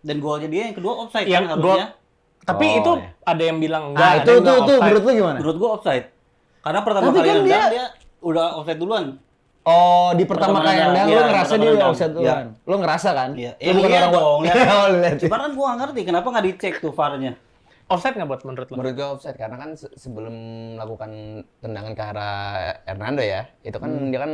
Dan golnya dia yang kedua offside Yang kan harusnya. Tapi Oh, itu ya. ada yang bilang Nah, enggak. itu menurut lu gimana? Menurut gua offside. Karena pertama Tapi kali kan nendang dia udah offside duluan. Oh, di pertama kali nendang lu Iya, ngerasa pertama dia udah nendang. offside Iya. duluan. Lu ngerasa kan? Iya. Lu bukan Iya orang dong, lihat. Oh, lu lihat. Cuma kan gua nggak ngerti kenapa nggak dicek tuh VAR-nya. Offside nggak buat menurut lo? Menurut gue offside karena kan sebelum melakukan tendangan ke arah Hernando ya, itu kan dia kan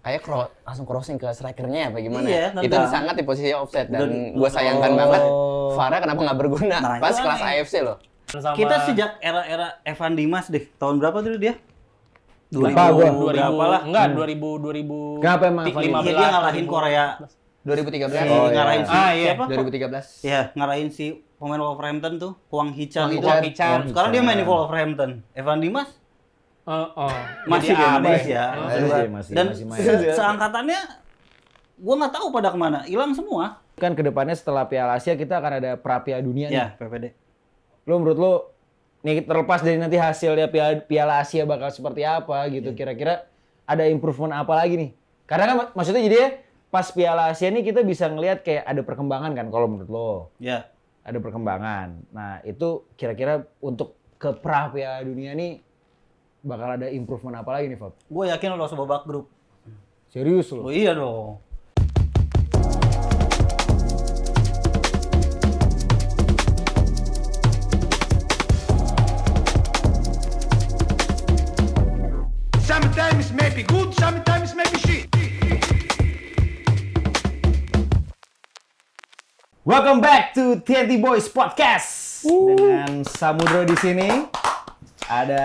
kayak langsung crossing ke strikernya apa gimana? Iya, Itu nendang. sangat di posisi offside dan Udah- gue sayangkan banget Oh. VAR-nya kenapa nggak berguna Nah, pas itu kelas aneh. AFC loh. Sama Kita sejak era Evan Dimas deh. Tahun berapa dulu dia? Lupa gua. 2000 berapa lah? Enggak, 2000 Kenapa emang Evan Dimas? Iya, dia ngalahin Korea. 2013. Oh, iya. Ngarahin si Ah, iya. siapa? 2013. Iya, ngarahin si pemain Wolverhampton tuh, Hwang Hee-chan. Hwang itu. Hee-chan. Sekarang dia main di Wolverhampton. Evan Dimas masih di Jadi Indonesia. Masih Dan main. seangkatannya gua nggak tahu pada kemana, hilang semua. Kan kedepannya setelah Piala Asia kita akan ada pra Piala Dunia nih. Ya, PPD. Lu menurut lu nih terlepas dari nanti hasilnya Piala Asia bakal seperti apa gitu, kira-kira ada improvement apa lagi nih? Karena kan maksudnya jadi ya pas Piala Asia nih kita bisa ngelihat kayak ada perkembangan kan kalau menurut lo. Ya. Ada perkembangan. Nah, itu kira-kira untuk ke pra Piala Dunia nih bakal ada improvement apa lagi nih, Fab? Gue yakin lolos babak grup. Serius lo? Oh iya dong. Sometimes maybe good, sometimes maybe shit. Welcome back to TNT Boys Podcast. Dengan Samudro di sini, ada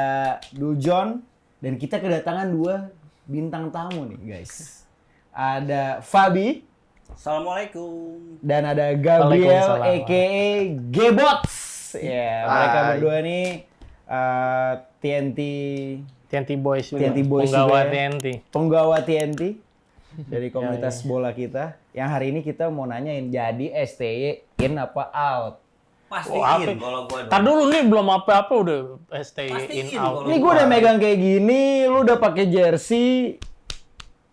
Dujon dan kita kedatangan dua bintang tamu nih, guys. Ada Fabi Assalamualaikum. dan ada Gabriel Waalaikumsalam. aka Gebots. Ya, mereka Hai. berdua nih TNT TNT Boys juga. TNT Boys Penggawa juga ya. TNT. penggawa TNT dari komunitas bola kita. Yang hari ini kita mau nanyain jadi STY in apa out? Pastiin kalau gue. Ntar dulu nih belum apa-apa udah stay Pastiin in out. kalau- Ini gue udah megang kayak gini, lu udah pakai jersey,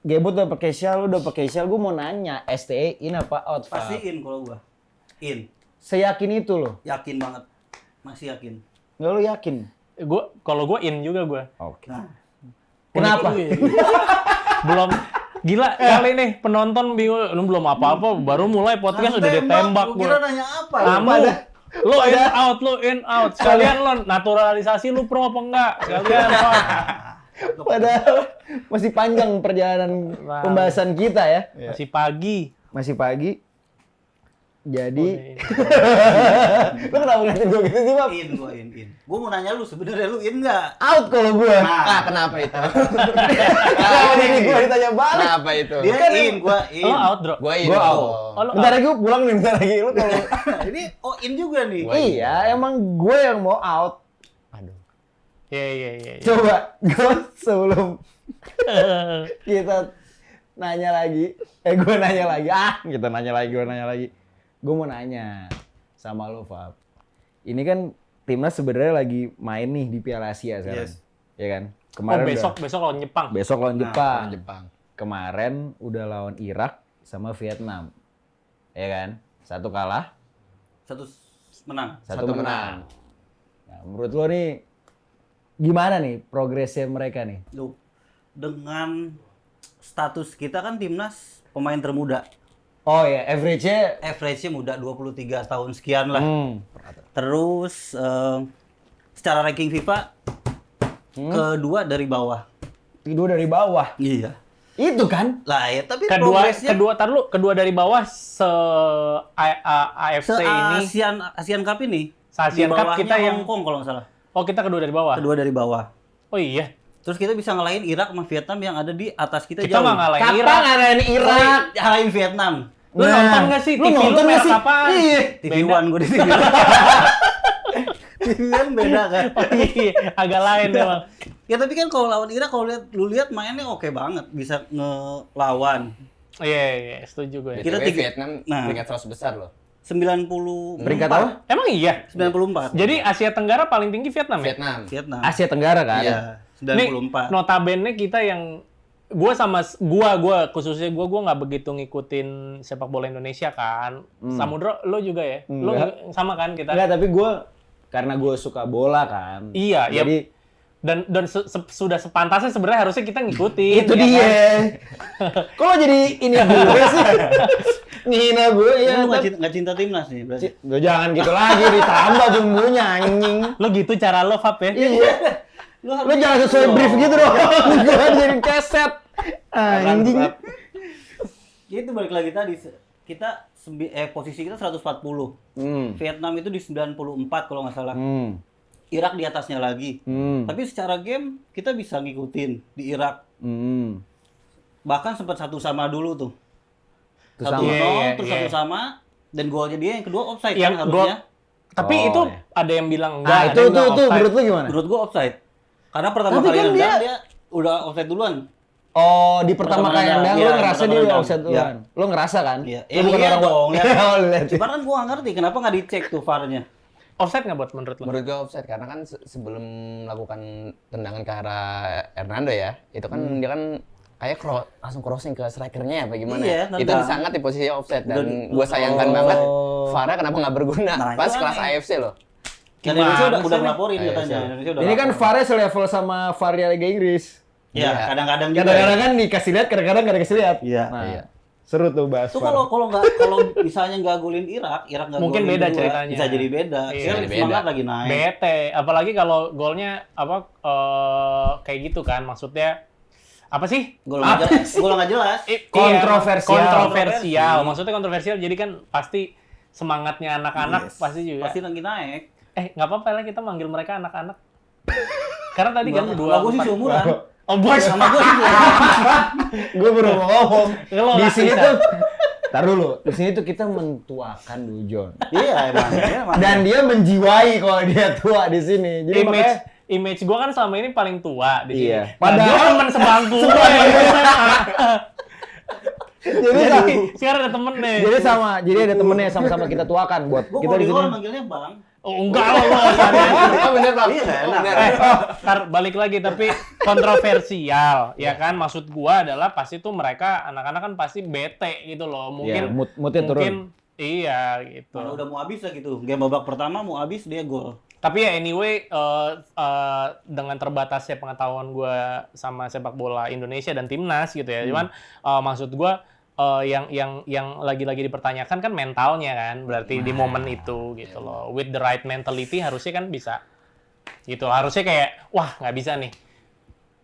Gebot udah pakai shawl, lu udah pakai shawl. Gue mau nanya, STE in apa out? Fab? Pastiin kalau gue. In. Seyakin itu loh. Yakin banget. Masih yakin. Nggak lu yakin? Kalau gue in juga gue. Oke. Nah, Kenapa? Belum gila kali nih penonton bingung lu belum apa-apa baru mulai podcast udah ditembak Lu gue. kira nanya apa? Kamu lu in out. Sekalian lo naturalisasi lu pro apa enggak? Sekalian Pak. Padahal masih panjang perjalanan pembahasan kita ya. Masih pagi. Masih pagi. Jadi, Nih. lu kenapa ngatain gue gitu sih, Bab? In gue in. Gue mau nanya lu sebenarnya lu in nggak? Out kalau gue. Ah, kenapa itu? Kenapa jadi gue ditanya balik? Kenapa itu? Dia in, gue in. Lo out, Bro. Gua Gue out. Oh, lu Bentar lagi gue pulang nih, bentar lagi. Lu kalau Ini in juga nih. iya, emang gue yang mau out. Aduh. Iya. Coba, gue sebelum kita nanya lagi, gue nanya lagi, kita nanya lagi, gue nanya lagi. Gue mau nanya sama lo, Fab. Ini kan timnas sebenarnya lagi main nih di Piala Asia sekarang. Yes. Ya kan? Oh, Kemarin besok lawan Jepang. besok lawan Jepang. Jepang. Kemarin udah lawan Irak sama Vietnam. Ya kan? Satu kalah, Satu menang. satu menang. Nah, menurut lo nih gimana nih progresnya mereka nih? Lu dengan status kita kan timnas pemain termuda. Oh ya, average-nya Average-nya muda 23 tahun sekian lah. Hmm. Terus secara ranking FIFA kedua dari bawah. Kedua dari bawah. Iya. Itu kan? Lah ya, tapi Kedua kedua dari bawah AFC ini. Asian Cup ini. Se-Asian Di Cup bawahnya kita yang- Hong Kong kalau nggak salah. Oh, kita kedua dari bawah. Kedua dari bawah. Oh iya. Terus kita bisa ngalahin Irak sama Vietnam yang ada di atas kita, Kita jauh. nggak ngalahin Kapan Irak. ngalahin Irak? Ngalahin Vietnam. Lu nonton nggak sih? Lu TV nonton lu nggak merek sih? apaan? Iya. TV One gue di TV. TV One beda kan. Oh iya, agak lain emang. Ya tapi kan kalau lawan Irak kalau lu lihat mainnya oke banget, bisa ngelawan. Iya, setuju gue. Kita BTW tiga- Vietnam Nah. peringkat 100 besar loh. 90 Peringkat apa? Emang iya? 94. Jadi Asia Tenggara paling tinggi Vietnam ya? Vietnam. Vietnam. Asia Tenggara kan? Iya. Iya, Nih, 94. notabene kita yang gua khususnya gua nggak begitu ngikutin sepak bola Indonesia kan. Samudro lo juga ya? Lo sama kan kita? Enggak, tapi karena gue suka bola kan. Iya, jadi dan sudah sepantasnya sebenarnya harusnya kita ngikutin. itu ya dia. kan? Kok lo jadi ini gue sih? Ngina gue ya. Lu nggak cinta timnas nih berarti. Lo jangan gitu lagi, ditambah bumbunya anjing. Lo gitu cara lo, Fab ya? Iya. Lo jangan sesuai brief gitu dong. Jangan jadi keset. Anjing. Itu balik lagi tadi kita posisi kita 140. Vietnam itu di 94 kalau nggak salah. Irak di atasnya lagi. Tapi secara game kita bisa ngikutin di Irak. Bahkan sempat 1-1 dulu tuh. 1-0 terus 1-1 dan golnya dia yang kedua offside kan harusnya. Tapi itu ada yang bilang Nah, enggak. itu menurut lu gimana? Menurut gua offside. Karena pertama Tapi kali kan nendang dia udah offside duluan. Oh, di pertama kali nendang iya, lu ngerasa pertama dia nendang. offset duluan. Lu ngerasa kan? Iya. Lu bukan Iya orang dong. Oh, lu lihat. Cuman kan gua nggak ngerti kenapa nggak dicek tuh VAR-nya. Offside nggak buat menurut lo? Menurut gue offside karena kan sebelum melakukan tendangan ke arah Hernando ya, itu kan dia kan kayak langsung crossing ke strikernya apa gimana? Iya, Itu nendang. sangat di posisi offside dan Dan- gue sayangkan banget VAR-nya kenapa nggak berguna Nah, pas itu kelas aneh. AFC loh. Dan Indonesia udah sih? ngelaporin Ayo, katanya. siap. Indonesia udah Ini kan lapor. VAR-nya selevel sama VAR-nya Liga Inggris. Iya, Iya. kadang-kadang juga. Kadang-kadang kan dikasih lihat, kadang-kadang nggak dikasih lihat. Iya. Nah, Iya. seru tuh bahas Itu VAR. kalau misalnya nggak golin Irak nggak Mungkin golin beda kedua, ceritanya. bisa jadi beda. Iya, Saya jadi semangat beda. lagi naik. Bete, apalagi kalau golnya kayak gitu kan, maksudnya apa sih? Gol nggak jelas. Kontroversial. Kontroversial. Maksudnya kontroversial. Jadi kan pasti semangatnya anak-anak Yes. pasti juga. Pasti lagi naik. Nggak apa-apa lah kita manggil mereka anak-anak. Karena tadi kan Kalau gue sih seumuran. Oh boy, Sama gue sih. Gue baru mau ngomong. Kalau Di nggak sini bisa. tuh, tar dulu. Di sini tuh kita mentuakan Dujon. Iya emang. Dan dia menjiwai kalau dia tua di sini. Jadi makanya image gue kan selama ini paling tua di sini. Iya. Padahal Padahal- teman sebangku gue. Jadi sekarang ada temen nih. jadi ada temennya sama-sama kita tuakan buat Gue kita kalau di di sini. luar manggilnya bang. Oh enggak loh. Oh bener Bang. Iya, Oh, enak. bener. Ntar balik lagi tapi kontroversial ya kan, maksud gua adalah pasti tuh mereka anak-anak kan pasti bete gitu loh, mungkin Iya, moodnya turun. iya gitu. Kalau udah mau habis lah gitu. Game babak pertama mau habis dia gol. Tapi ya anyway dengan terbatasnya pengetahuan gua sama sepak bola Indonesia dan timnas gitu ya, cuman maksud gua yang lagi-lagi dipertanyakan kan mentalnya kan, berarti di momen itu gitu loh. With the right mentality harusnya kan bisa gitu. Harusnya kayak wah nggak bisa nih.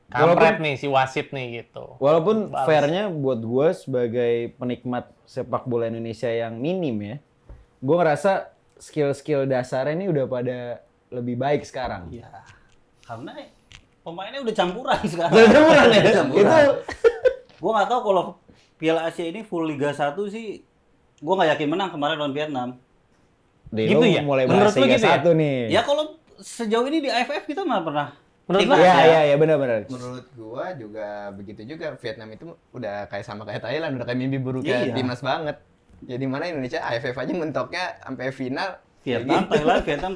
Kampret nih si wasit nih gitu. Walaupun Balas. fairnya buat gue sebagai penikmat sepak bola Indonesia yang minim ya, gue ngerasa skill-skill dasarnya ini udah pada lebih baik sekarang. Iya. Karena pemainnya udah campuran sekarang. Udah campuran ya? Campuran. Itu Gue nggak tahu kalau Piala Asia ini full Liga 1 sih, gue nggak yakin menang kemarin lawan Vietnam. Gitu lu ya? mulai Menurut bahas lu Liga gitu ya? 1 nih. Ya kalau sejauh ini di AFF kita mah pernah. Menurut timnas lu? Iya, benar-benar. Menurut gua juga begitu juga, Vietnam itu udah kayak sama kayak Thailand, udah kayak mimpi buruk kayak Iya. timnas banget. Jadi mana Indonesia AFF aja mentoknya sampai final. Vietnam,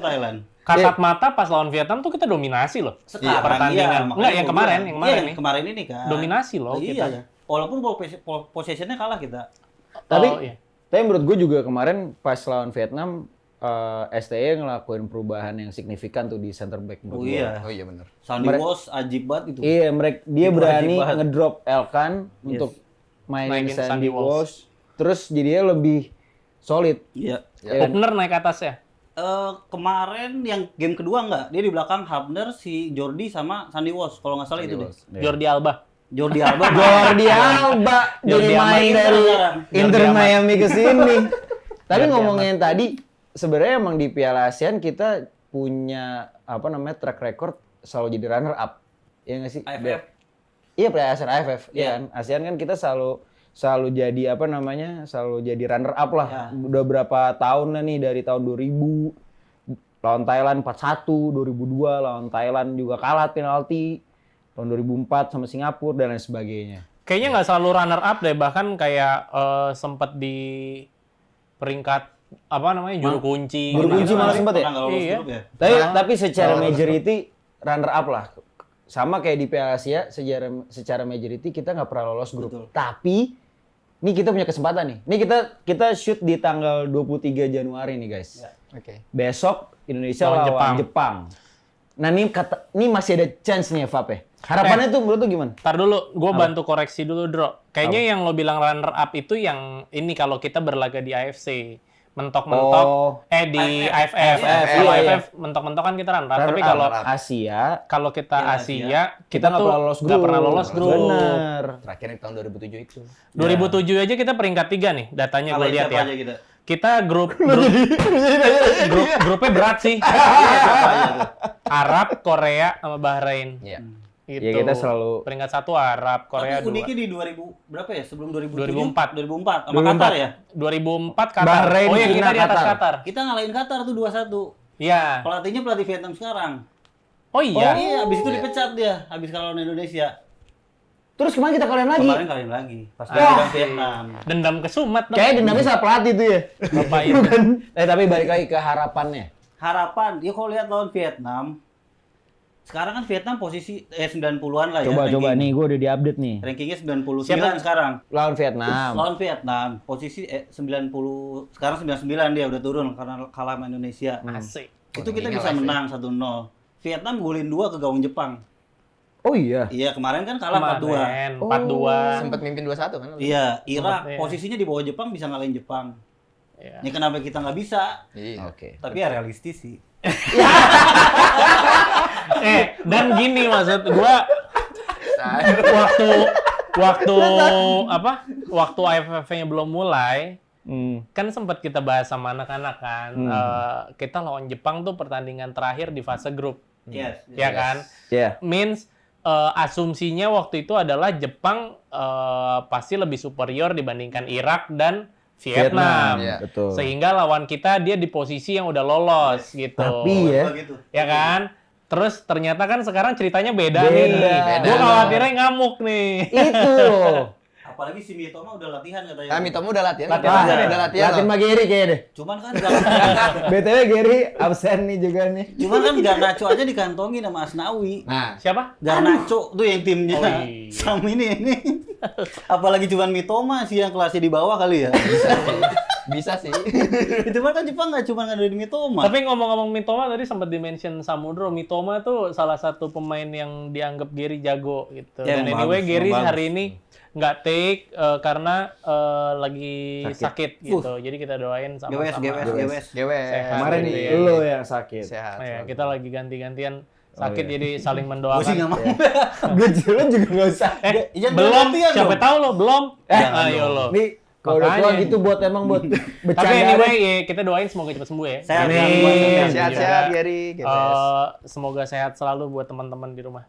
Thailand. Kasat mata pas lawan Vietnam tuh kita dominasi loh. Sekarang pertandingan. makanya Enggak, yang gua kemarin, bilang. yang Iya, kemarin yang nih. kemarin ini kan. Dominasi loh Iya. kita. Walaupun possession-nya kalah kita. Iya. Tapi menurut gue juga kemarin pas lawan Vietnam, STY ngelakuin perubahan yang signifikan tuh di center back menurut Oh gue. iya. Oh iya bener. Sandy Walsh ajib banget itu. Iya, dia Itu berani wajib banget. ngedrop Elkan untuk mainin Sandy Walsh. Terus jadinya lebih solid. Iya. Hubner naik atas ya. Kemarin yang game kedua enggak, dia di belakang Hubner, si Jordi sama Sandy Walsh kalau nggak salah itu deh. Jordi Alba. Jordi Alba. Jordi Alba Jordi jadi Alba main Inter dari sekarang. Inter Jordi Alba. Miami ke sini. Tapi Jordi ngomongin tadi, sebenarnya emang di Piala ASEAN kita punya apa namanya track record selalu jadi runner up. Iya nggak sih? AFF. Iya, Piala ASEAN AFF. Iya Iya. kan? ASEAN kan kita selalu jadi apa namanya? Selalu jadi runner up lah. Ya. Udah berapa tahun lah nih, dari tahun 2000 lawan Thailand 4-1, 2002 lawan Thailand juga kalah penalti. Tahun 2004 sama Singapura dan lain sebagainya. Kayaknya nggak selalu runner up deh, bahkan kayak sempat di peringkat apa namanya juru kunci. Juru kunci malah sempet ya? Pernah nggak lolos Iya. grup ya? Tapi secara majority runner up lah sama kayak di Piala Asia secara majority kita nggak pernah lolos grup. Betul. Tapi ini kita punya kesempatan nih. Ini kita shoot di tanggal 23 Januari nih guys. Ya. Oke. Besok Indonesia Lawan lawan Jepang. Nah ini masih ada chance nih ya Fap ya. Harapannya tuh menurut lu gimana? Ntar dulu, gue bantu koreksi dulu, Dro. Kayaknya yang lo bilang runner up itu yang ini kalau kita berlaga di AFC. Mentok-mentok, di AFF. Kalau iya, AFF mentok-mentok kan kita runner up. Tapi kalau Asia kita Piala Asia, kita nggak tuh pernah lolos grup. nggak pernah lolos grup. Bener. Terakhir di tahun 2007 itu. 2007 aja kita peringkat 3 nih, datanya gue Kalahin lihat siapa ya. aja kita? Kita grupnya berat sih. Arab, Korea, sama Bahrain. Iya. Gitu. Ya, kita selalu- peringkat 1 Arab, Korea Tapi 2. uniknya di 2000 berapa ya? Sebelum 2007? 2004. 2004 sama Qatar ya? 2004 Qatar. Bahrain, oh iya, kita China, di atas Qatar. Qatar. Kita ngalahin Qatar tuh 2-1. Iya. Pelatihnya pelatih Vietnam sekarang. Oh iya. Iya, abis itu dipecat dia, abis kalau lawan Indonesia. Terus kemarin kita kalian lagi. Kemarin kalian lagi, pas lawan Vietnam. Dendam ke Sumat dong. Kayak dendamnya sama pelatih tuh ya. Bapak itu. Tapi balik lagi ke harapannya. Harapan, dia kalau lihat lawan Vietnam, sekarang kan Vietnam posisi 90-an lah ya. Coba ranking. nih, gue udah di-update nih. Rankingnya 99 Siapa? sekarang. Lawan Vietnam. Lawan Vietnam, posisi 90, sekarang 99 dia udah turun karena kalah sama Indonesia. Asik. Itu kita Rankingnya bisa live ya. menang 1-0. Vietnam golin 2 ke gawang Jepang. Oh iya. Iya, kemarin kan kalah 4-2. Kemarin 4-2. Sempat mimpin 2-1 kan? Iya, Irak Sempet, iya. posisinya di bawah Jepang bisa ngalahin Jepang. Iya. Ya kenapa kita nggak bisa? Iya. Oke. Tapi ya realistis sih. Dan gini maksud gua waktu AFF-nya belum mulai kan sempat kita bahas sama anak-anak kan kita lawan Jepang tuh pertandingan terakhir di fase grup Yes. ya kan Iya. means asumsinya waktu itu adalah Jepang pasti lebih superior dibandingkan Irak dan Vietnam. Iya. Betul. Sehingga lawan kita dia di posisi yang udah lolos gitu. Tapi ya, Begitu. Ya kan? Terus ternyata kan sekarang ceritanya beda Beda. nih. Gue khawatirnya ngamuk nih. itu loh. Apalagi si Mitoma udah latihan katanya. Ah, Mitomo udah latihan. Latihan Udah aja. udah latihan. Latihan sama Gary kayaknya deh. Cuman kan BTW Gary absen nih juga nih. cuman kan Garnacho aja dikantongin sama Asnawi. Nah, Siapa? Garnacho tuh yang timnya. Oh, iya. Sama ini. Apalagi cuman Mitoma sih yang kelasnya di bawah kali ya. bisa sih. Itu kan Jepang nggak cuma ngandelin Mitoma. Tapi ngomong-ngomong Mitoma tadi sempat di-mention Samudro. Mitoma tuh salah satu pemain yang dianggap Gary jago gitu. Ya, Dan emang anyway bagus, Gary emang hari bagus. ini nggak take karena lagi sakit gitu. Jadi kita doain sama-sama. GWS. Gewe. Sehat. Kemarin gitu ya. lu yang sakit. Sehat. Ya, kita lagi ganti-gantian sakit iya. jadi saling Gue sih mendoakan. nggak mau. Gue jalan juga nggak usah. Iya, Belum, gantian siapa dong. tahu lo belum? Jangan Ayo lo. Nih kalau udah tua Makanya. gitu buat emang buat bercanda. Tapi anyway, ya, kita doain semoga cepat sembuh ya. Sehat, Amin. sehat, Sehat-sehat Juga, Gary, GWS. semoga sehat selalu buat teman-teman di rumah.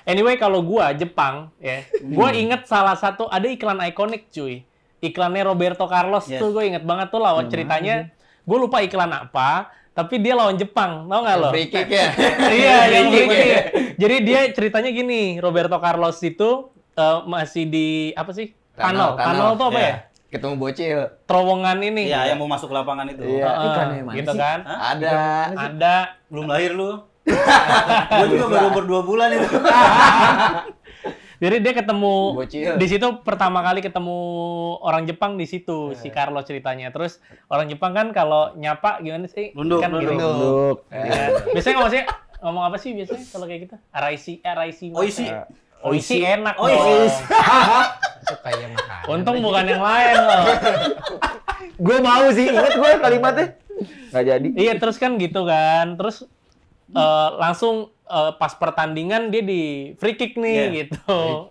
Anyway, kalau gua Jepang ya, gua inget salah satu ada iklan ikonik cuy. Iklannya Roberto Carlos Yes. tuh gue inget banget tuh lawan ceritanya. Gue lupa iklan apa, tapi dia lawan Jepang, tau nggak lo? Free kick ya. Iya, yang gini. Jadi dia ceritanya gini, Roberto Carlos itu masih di apa sih? Tunnel tuh apa Iya. ya? Ketemu bocil. Terowongan ini. Iya, yang mau masuk lapangan itu. Iya. Iklannya mana gitu sih? kan? Ada. Ada. Belum lahir lu. Gue juga baru umur 2 bulan itu. Jadi dia ketemu Bocil. di situ pertama kali ketemu orang Jepang di situ si Carlos ceritanya. Terus orang Jepang kan kalau nyapa gimana sih? Nunduk, kan nunduk. gini. Duduk. Ya. Biasanya ngomong apa sih biasanya kalau kayak gitu? Araisi. Oishi. Oishi enak. Oishi. dong. Itu kayak makan. Untung bukan yang lain loh. Gue mau sih, inget gue kalimatnya. Nggak jadi. Iya terus kan gitu kan. Terus langsung pas pertandingan dia di free kick nih Yeah. gitu.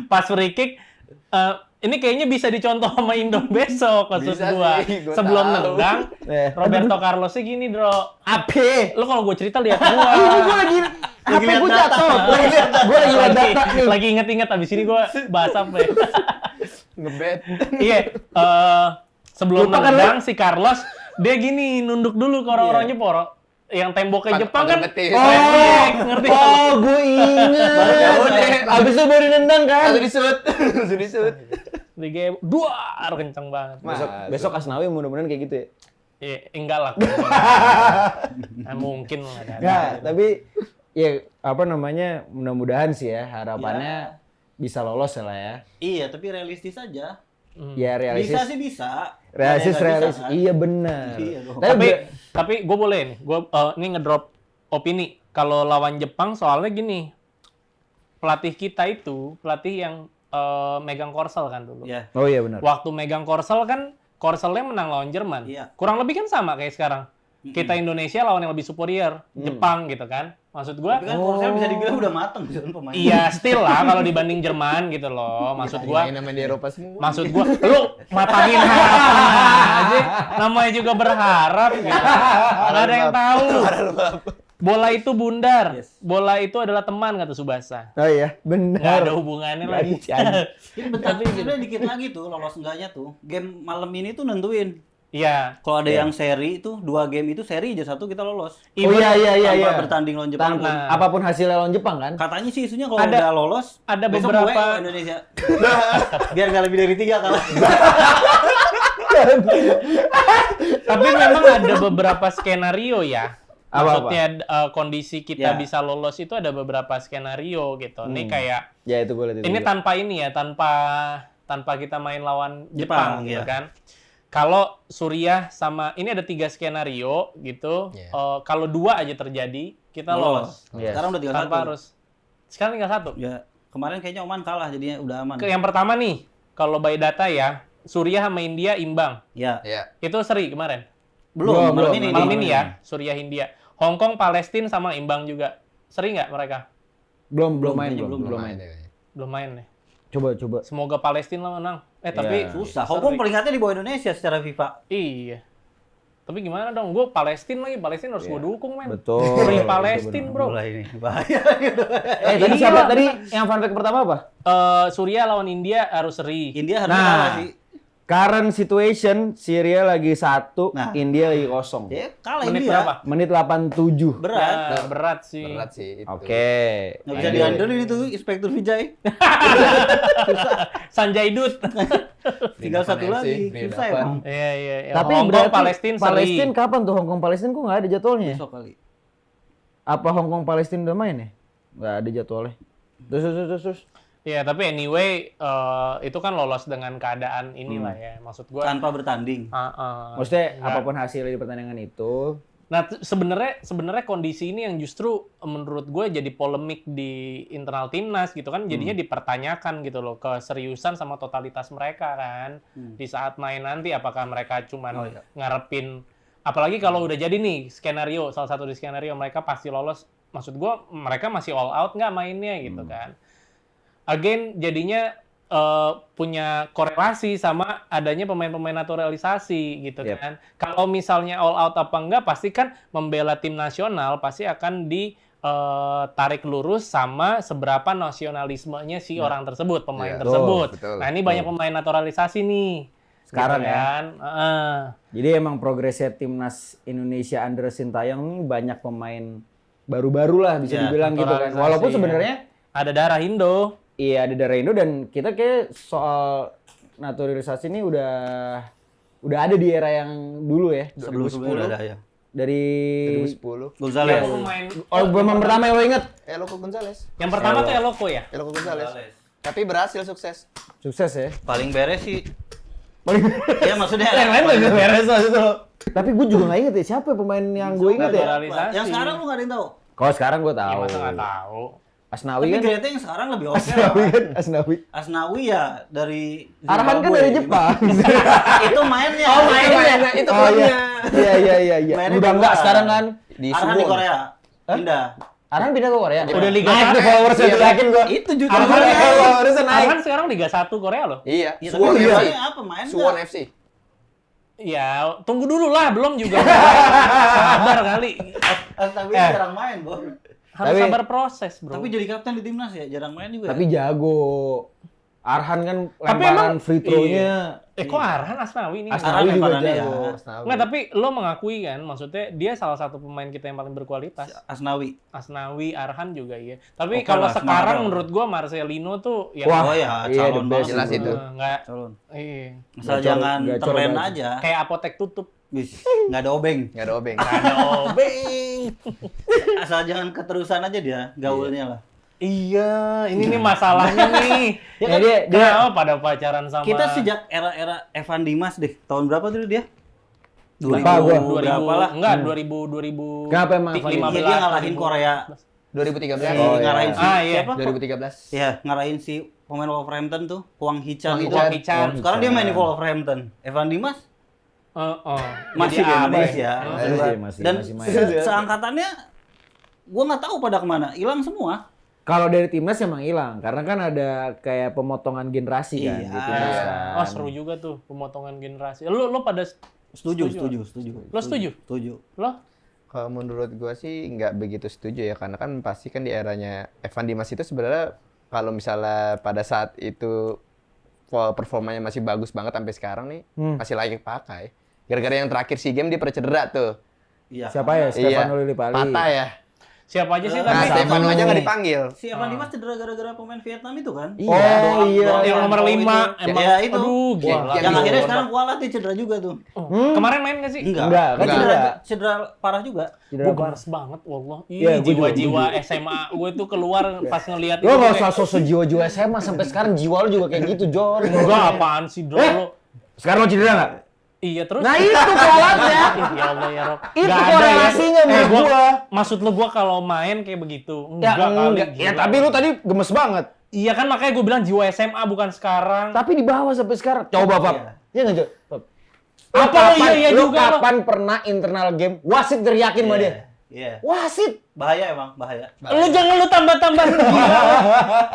Pas free kick ini kayaknya bisa dicontoh sama Indo besok maksud Bisa gua. sih, gua Sebelum tahu. nendang Roberto Carlosnya gini, Bro. Ape. Lu kalau gue cerita lihat gua. Gue lagi HP liat gue data. jatuh. Gue lagi liat data nih. Lagi inget-inget abis ini gua bahas apa ya. Ngebet. Iya, sebelum Lupa kan nendang si Carlos dia gini nunduk dulu ke orang-orang Jepang. Yang temboknya Jepang kan betis. ngerti? Oh, gue inget. Abis itu baru nendang kan. Langsung disut. Langsung disut. Liga duar kenceng banget. Besok Asnawi mudah-mudahan kayak gitu ya. Iya, enggak lah. Nah, mungkin lah. Nggak, tapi ya apa namanya, mudah-mudahan sih ya, harapannya bisa lolos lah ya. Iya, tapi realistis aja. Ya realistis. Bisa sih bisa. Realistis, Ada yang nggak realistis. bisa, kan? Iya benar. Iya dong. Tapi gue boleh nih, gue ini ngedrop opini. Kalau lawan Jepang soalnya gini, pelatih kita itu pelatih yang megang Korsel kan dulu. Iya. Oh iya benar. Waktu megang Korsel kan Korselnya menang lawan Jerman. Iya. Kurang lebih kan sama kayak sekarang. Kita Indonesia lawan yang lebih superior, Jepang gitu kan. Maksud gua, Tapi kan Korsel bisa dibilang udah mateng gitu pemain. iya still lah kalau dibanding Jerman gitu loh. Maksud gua, Main sama di Eropa semua. maksud gua, lu matangin harapan aja. Namanya juga berharap gitu. Nggak ada yang tahu. Bola itu bundar. Yes. Bola itu adalah teman kata Subasa. Oh iya, Nggak benar. ada hubungannya lagi. Ini bentar, sebenarnya dikit lagi tuh lolos enggaknya tuh. Game malam ini tuh nentuin. Iya. Kalau ada yang seri itu 2 game itu seri aja 1 kita lolos. Oh iya iya iya Tanpa iya. bertanding lawan Jepang. Tanpa, Nah. apapun hasilnya lawan Jepang kan? Katanya sih isunya kalau Ada- udah lolos ada besok beberapa- WO Indonesia. Biar nggak lebih dari 3 kalah. Tapi memang ada beberapa skenario ya. Apa-apa? Maksudnya kondisi kita Ya. bisa lolos itu ada beberapa skenario gitu. Ini kayak Ya itu gue lihat itu. ini juga. tanpa ini ya, tanpa kita main lawan Jepang, Jepang, gitu ya. kan. Kalau Suriah sama ini ada 3 skenario gitu. Ya. Kalau 2 aja terjadi, kita lolos. Yes. Sekarang udah tinggal Tanpa 1. harus. Sekarang tinggal 1. Ya, kemarin kayaknya Oman kalah jadinya udah aman. Yang pertama nih, kalau by data ya, Suriah sama India imbang. Ya. Ya. Itu seri kemarin. Belum, malam ini. Malam ini ya, Suriah India. Hong Kong, Palestina sama imbang juga. Seri nggak mereka? belum main kayaknya belum Main main. deh. Belum main nih. Coba. Semoga Palestina lah menang. Tapi Iya. Susah. Hong Kong peringkatnya di bawah Indonesia secara FIFA. iya. Tapi gimana dong? Gue Palestina lagi. Palestina harus gue dukung, men. Betul. Free Palestina, bro. Mulai ini. Bahaya. Tadi Iya siapa lah, tadi yang fun fact pertama apa? Suriah lawan India harus seri. India harus Nah. kalah sih. Current situation Syria lagi 1, Nah. India lagi 0. Ya, kalah Menit India. berapa? Menit 87. Berat. Ya, berat sih. Berat sih itu. Oke. Nggak bisa diandelin itu Inspektur Vijay. Sanjay Dut. Tinggal satu lagi. Susah emang. Iya, iya. Tapi Hong Kong, berarti Palestina seri. Palestina kapan tuh Hong Kong Palestina kok nggak ada jadwalnya? Besok kali. Apa Hong Kong Palestina udah main ya? Nggak ada jadwalnya. Terus. Iya, tapi anyway, itu kan lolos dengan keadaan inilah ya. Maksud gue. Tanpa bertanding. Maksudnya Nggak. apapun hasilnya di pertandingan itu. Nah, sebenarnya kondisi ini yang justru menurut gue jadi polemik di internal timnas gitu kan, jadinya dipertanyakan gitu loh keseriusan sama totalitas mereka kan di saat main nanti, apakah mereka cuman ngarepin, apalagi kalau udah jadi nih skenario, salah satu di skenario mereka pasti lolos, maksud gue mereka masih all out nggak mainnya gitu kan. Again jadinya punya korelasi sama adanya pemain-pemain naturalisasi gitu Yep. kan. Kalau misalnya all out apa enggak, pasti kan membela tim nasional pasti akan ditarik lurus sama seberapa nasionalismenya si orang tersebut, pemain Iya, tersebut. betul, Nah ini banyak pemain naturalisasi nih. Sekarang gitu ya. kan. Jadi emang progresnya timnas Indonesia under Sintayong ini banyak pemain baru-baru lah bisa Ya, dibilang gitu kan. naturalisasi, Walaupun ya. sebenarnya Ada darah Indo. iya ada darah Indo dan kita kayak soal naturalisasi ini udah ada di era yang dulu ya. Sebelum-sebelumnya udah ada ya. Dari 2010. Gonzales. Pemain pemain pertama yang lo inget Eloko Gonzales. yang pertama tuh Eloko ya. Eloko Gonzales. Tapi berhasil sukses. sukses ya. Paling beres sih. Paling Ya maksudnya. yang lain nggak beres lah itu. Tapi gue juga nggak inget ya siapa pemain yang gue inget ya. Naturalisasi. Yang sekarang lu nggak ada yang tahu. Kalau sekarang gue Ya, tahu. masa nggak tahu. Asnawi Tapi kan. Grete yang sekarang lebih oke. Asnawi kan. Asnawi. Asnawi ya dari Arhan kan Zimbabwe. dari Jepang. Itu mainnya. Oh mainnya. Itu Oh klubnya. Iya. Mainnya Udah di enggak luar. sekarang kan. Di Arhan di Suwon. Korea. Pindah. Arhan pindah ke Korea. Udah Liga naik satu. tuh followersnya tuh, yakin gua. Itu juga. Arhan followersnya naik. Arhan sekarang Liga 1 Korea loh. Iya, Ya, tapi Suwon FC. mainnya apa main Suwon nggak? FC. Ya, tunggu dulu lah, belum juga. Sabar kali. Asnawi jarang main, Bor. Harus Tapi- sabar proses, bro. Tapi jadi kapten di timnas ya, jarang main juga. Tapi jago. Arhan kan Tapi lemparan emang- free throw-nya. kok Arhan Asnawi nih? Asnawi Arhan juga lemparannya jago. ya. Enggak, tapi lo mengakui kan, maksudnya dia salah satu pemain kita yang paling berkualitas. Asnawi. Asnawi, Arhan juga iya. Tapi Oke kalau lah, sekarang semangat. menurut gua Marcelino tuh yang Wah, Oh ya, iya, calon the best. banget. Jelas itu. enggak Calon. iya. Asal Gacor- jangan gacor terlena banget. aja. Kayak apotek tutup. Wis, nggak ada obeng. Nggak ada obeng. Ada obeng. Asal jangan keterusan aja dia gaulnya lah. Iya, ini nih masalahnya nih. Ya kan, dia Kenapa pada pacaran sama Kita sejak era Evan Dimas deh. Tahun berapa dulu dia? Lupa gua. 2000 berapa lah? Enggak, 2000. Kenapa emang Evan Dimas? Iya, dia ngalahin Korea. 2013. Ngarahin si iya. siapa? 2013. Iya, ngarahin si pemain Wolverhampton tuh, Hwang Hee-chan. Hwang Hee-chan. Sekarang dia main di Wolverhampton. Evan Dimas masih Jadi di apa Indonesia. Masih Dan main. seangkatannya gua nggak tahu pada kemana, hilang semua. Kalau dari timnas emang hilang, karena kan ada kayak pemotongan generasi kan Iya. di timnas kan. Oh, seru juga tuh pemotongan generasi. Lo pada Setuju. Lo setuju? Setuju. Lo? Kalau menurut gua sih nggak begitu setuju ya, karena kan pasti kan di eranya Evan Dimas itu sebenarnya kalau misalnya pada saat itu performanya masih bagus banget sampai sekarang nih, masih layak pakai. Gara-gara yang terakhir SEA Games dia cedera tuh. Iya. Siapa ya? Stefano Lillipali. Patah ya. Siapa aja sih Nah, tapi Stefano aja nggak dipanggil. Si Evan Dimas cedera gara-gara pemain Vietnam itu kan? Oh iya. yang nomor 5 emang Ya, itu. aduh gila. Yang akhirnya sekarang kualat dia cedera juga tuh. Kemarin main nggak sih? Enggak, kan Cedera parah juga. Gue gemes banget, wallah. Iya, Ih, jiwa-jiwa SMA gue tuh keluar pas ngelihat Lo nggak usah sosok jiwa-jiwa SMA sampai sekarang jiwa lo juga kayak gitu, Jor. Enggak, apaan sih, Bro? Lo? Sekarang lo cedera nggak? Iya, terus? Nah itu kualatnya. Ih, ya Allah ya Rob. Itu Nggak ada korelasinya menurut gua. Maksud lo gua kalau main kayak begitu. Ya Enggak kali. enggak. Ya gila. tapi lu tadi gemes banget. Iya kan makanya gue bilang jiwa SMA bukan sekarang. Tapi di bawah sampai sekarang. Coba, Pak. Iya nggak, Jor? Pap. Apa lo iya Lu juga lo? kapan pernah internal game wasit teriakin sama dia? Iya. Wasit. Bahaya emang, bahaya. Lu jangan lu tambah-tambahin dia.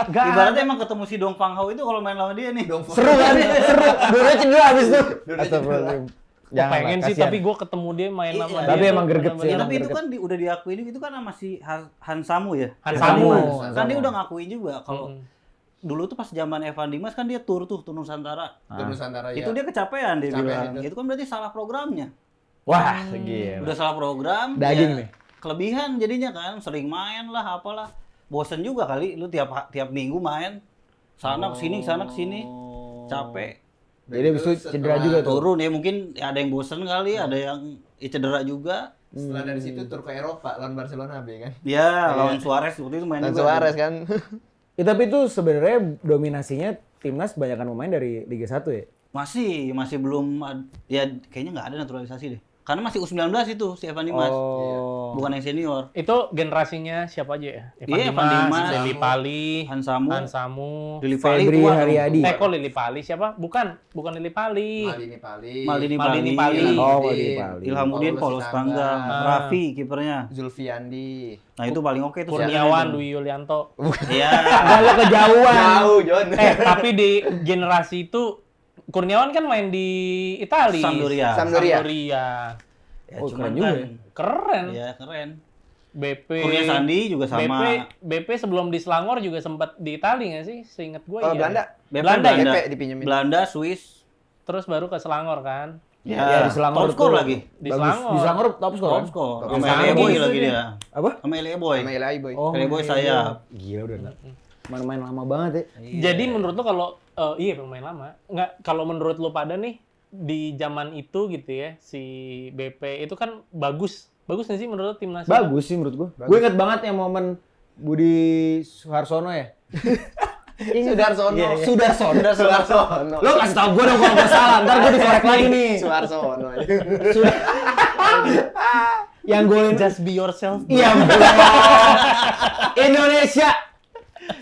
Ibaratnya emang ketemu si Dong Fang Hao itu kalau main lawan dia nih. Seru kan? Seru. Dua cedera habis itu. Astagfirullahaladzim. Gua pengen sih tapi gue ketemu dia main sama Iya. dia. Tapi tuh emang greget sih. bener-bener. Ya, tapi itu kan udah diakui itu kan sama si Han Samu ya. Han Samu. Kan dia udah ngakuin juga kalau dulu tuh pas zaman Evan Dimas kan dia tur Nusantara. Nusantara Itu dia kecapean dia Kecapean bilang. Itu kan berarti salah programnya. Wah, gila. Udah salah program. Daging ya nih. Kelebihan jadinya kan, sering main lah apalah. Bosen juga kali lu tiap minggu main. Sana kesini, sana kesini. Capek. Jadi habis itu cedera juga tuh. Turun ya mungkin ada yang bosen kali, ada yang cedera juga. Setelah dari situ tur ke Eropa lawan Barcelona kan. Ya, lawan Suarez waktu itu main Dan juga. Suarez kan. Tapi itu sebenarnya dominasinya timnas kebanyakan pemain dari Liga 1 ya? Masih belum ya kayaknya nggak ada naturalisasi deh. Karena masih U19 itu si Evan Dimas. Oh. Bukan yang senior. Itu generasinya siapa aja ya? Iya, Evan Dimas, Lillipali, Han Samu, Samu. Lili Pali Febri tua dong. Haryadi. Kok Lillipali siapa? Bukan Lillipali. Maldini Maldini Pali. Pali. Oh, Maldini Pali. Ilhamuddin, Paulus Paulus Panggang, Raffi kipernya. Zulfiandi. Nah, itu paling oke tuh. Kurniawan, Dwi Yulianto. Iya. Kalau kejauhan. Jauh, John. Tapi di generasi itu Kurniawan kan main di Italia. Sampdoria. Sampdoria. Ya, Oh, cuman keren juga kan, ya. Keren. Iya, keren. BP. Kurnia Sandi juga sama. BP sebelum di Selangor juga sempat di Italia nggak sih? Seingat gue Oh, iya. Belanda. Belanda ya? BP dipinjemin. Belanda, Swiss. Terus baru ke Selangor kan? Ya, di Selangor top score tuh. lagi. Di Bagus. Selangor. Di Selangor top score. Top kan? score. Top Sama score. Elie Boy Gitu lagi dia. dia. Apa? Sama Elie Boy. Sama Eli Boy. Oh, Elie Boy iya. sayap. Gila udah. Main-main lama banget ya. Jadi menurut lo kalau iya pemain lama. Nggak, kalau menurut lo pada nih di zaman itu gitu ya si BP itu kan bagus nggak sih menurut lo timnas? Bagus sih menurut gua. Gue inget banget yang momen Budi Suharsono ya. Sudarsono. Sudarsono. Lo kasih tau gue dong kalau gue salah, ntar gue dikorek lagi nih. Suarsono. Yang golin Just be yourself. bro. Iya, Indonesia.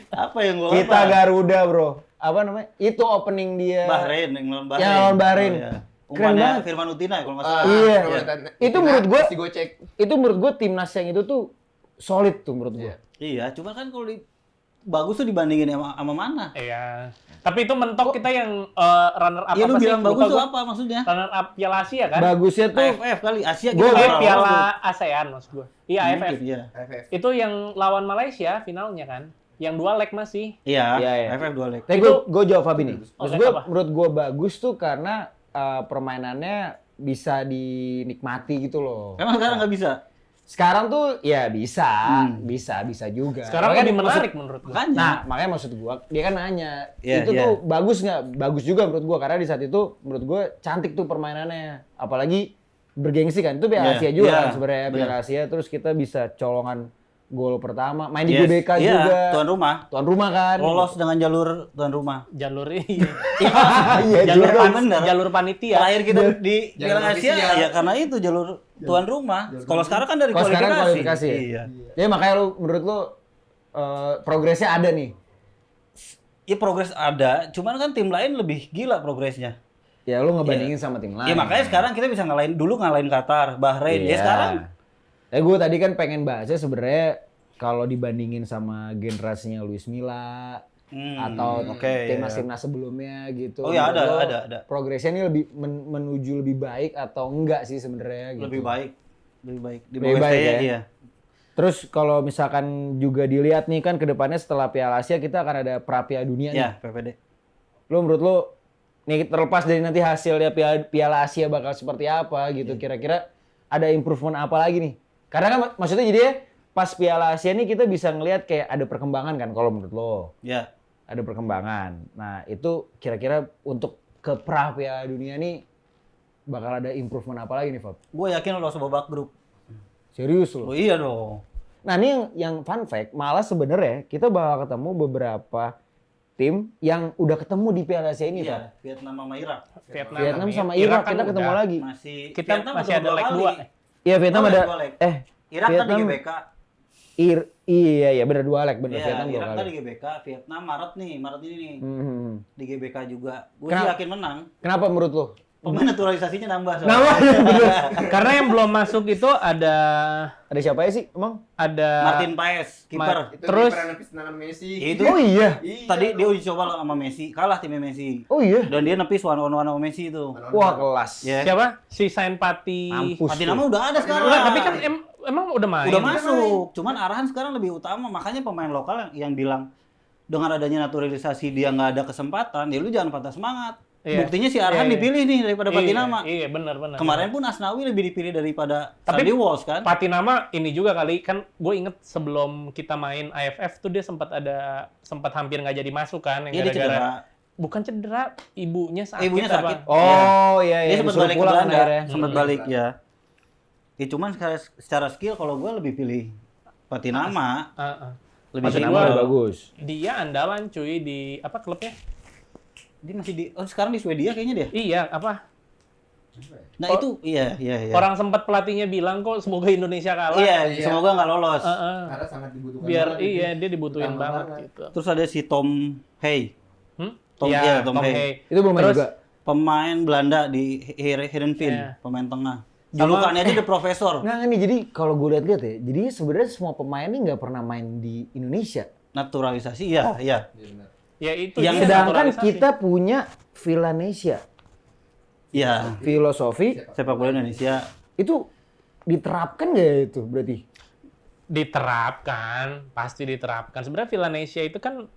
Apa yang gua Kita Garuda, bro. Apa namanya? Itu opening dia. Bahrain yang lawan Bahrain. Yang lawan Bahrain. Oh, iya. Keren Umpannya banget. Firman Utina ya kalau nggak salah. Iya. Itu menurut gua Si gocek. itu menurut gue timnas yang itu tuh solid tuh menurut gue. Iya, cuma kan kalau bagus tuh dibandingin sama mana? Iya. Tapi itu mentok kita yang runner up Iya, apa lu sih? bilang Lupa bagus tuh gua. apa maksudnya? Runner up Piala Asia kan? Bagusnya tuh AFF kali, Asia Gua- kita gua Piala ASEAN maksud gue. Iya, AFF. Mungkin, iya. Itu yang lawan Malaysia finalnya kan? Yang 2 leg masih. Iya, Iya, iya. AFF 2 leg. Tapi gue jawab Fabi nih. Maksud Oke, gue apa? menurut gue bagus tuh karena permainannya bisa dinikmati gitu loh. Emang sekarang nggak bisa? Sekarang tuh ya bisa juga. Sekarang Makanya lebih maksud- menarik menurut gue. Makanya. Nah, makanya maksud gua, dia kan nanya, Iya, itu iya. tuh bagus nggak? Bagus juga menurut gua, karena di saat itu menurut gua cantik tuh permainannya. Apalagi bergengsi kan. Itu Piala Iya, Asia juga iya, kan sebenarnya benar. Piala Asia. Terus kita bisa colongan gol pertama. Main di Yes. GBK Iya, juga. tuan rumah. Tuan rumah kan. Lolos dengan jalur tuan rumah. Jalur Iya jalur juga. bener. jalur panitia. Terakhir kita di Jalur Piala Asia ofisial. ya karena itu jalur tuan rumah. Kalau sekarang kan dari Kalau sekarang kualifikasi ya? Iya. Jadi makanya menurut lu progresnya ada nih. Ya progres ada, cuman kan tim lain lebih gila progresnya. Ya lu ngebandingin sama tim lain. Ya makanya sekarang kita bisa ngalahin Qatar, Bahrain. Ya Iya. sekarang Gue tadi kan pengen bahasnya sebenarnya kalau dibandingin sama generasinya Luis Milla atau oke, timnas sebelumnya gitu. Oh ya, menurut lo ada. Progresnya ini lebih menuju lebih baik atau enggak sih sebenarnya gitu. lebih baik. Di Lebih baik ya? Iya. Terus kalau misalkan juga dilihat nih kan ke depannya setelah Piala Asia kita akan ada Piala Dunia nih. Ya, PPD. Lo menurut lo nih terlepas dari nanti hasilnya Piala Asia bakal seperti apa gitu, kira-kira ada improvement apa lagi nih? Karena kan maksudnya jadi ya pas Piala Asia nih kita bisa ngelihat kayak ada perkembangan kan kalau menurut lo. Ya. Ada perkembangan. Nah, itu kira-kira untuk ke Piala Dunia nih bakal ada improvement apa lagi nih, Fab? Gue yakin lolos babak grup. Serius lo? Oh iya dong. Nah, ini yang fun fact, malah sebenarnya kita bakal ketemu beberapa tim yang udah ketemu di Piala Asia ini, Fab. Iya, Vietnam sama Irak. Vietnam sama Irak kan kita ketemu udah. lagi. Kita Vietnam masih ketemu ada leg kali. 2. Iya, Vietnam Oh, ada dua leg. Vietnam Irak kan di GBK. Iya, benar 2 leg, benar Iya, Vietnam 2 Irak kan kali. di GBK, Vietnam Maret ini nih. Hmm. Di GBK juga. Gue sih Kenapa? yakin menang. Kenapa menurut lo? Pemain naturalisasinya nambah. soalnya. Nama Karena yang belum masuk itu ada ada siapa ya sih, emang? Martin Paes, kiper. Itu Terus- kiperan nepis tangan Messi. Itu Oh iya. tadi dia uji coba sama Messi, kalah timnya Messi. Oh iya. Dan dia nepis one on one sama Messi itu. Wah, kelas. Ya. siapa? Si Sain Pati. Mampus. Pati nama udah ada sekarang. Enggak, tapi kan emang udah main. udah masuk. Cuman arahan sekarang lebih utama. Makanya pemain lokal yang bilang dengan adanya naturalisasi dia nggak ada kesempatan, ya lu jangan patah semangat. Iya. Buktinya si Arhan Iya. dipilih nih daripada Patinama. Iya, benar. Kemarin pun Asnawi lebih dipilih daripada Tapi Sandy Walsh kan? Patinama ini juga kali kan gue inget sebelum kita main AFF tuh dia sempat hampir nggak jadi masuk kan yang Iya, dia cedera. bukan cedera, ibunya sakit. Ibunya apa. sakit. Oh iya, Dia sempat disuruh balik ke pulang Belanda, akhirnya. sempat balik ya. Ya cuman secara skill kalau gue lebih pilih Patinama. Lebih Patinama gua- lebih bagus. Dia andalan cuy di apa klubnya? Dia masih sekarang di Swedia kayaknya dia. Iya, apa? Nah itu iya. Orang sempat pelatihnya bilang kok semoga Indonesia kalah. Iya, semoga nggak lolos. Karena sangat dibutuhkan. Biar banget iya itu. dia dibutuhin Utama banget banget. gitu. Terus ada si Tom Hay, Tom Iya, Tom Tom Hay. Hay. Itu belum main Terus juga. Pemain Belanda di Heerenveen, Iya. pemain tengah. Julukannya aja The Professor. Nah ini jadi kalau gue lihat-lihat ya, jadi sebenarnya semua pemain ini nggak pernah main di Indonesia. Naturalisasi, iya. Iya, benar. ya itu Yang dia Sedangkan naturalisasi. kita punya Villanesia, Iya. filosofi Sepak bola Indonesia. itu diterapkan nggak ya itu berarti? Diterapkan, pasti diterapkan. Sebenarnya Villanesia itu kan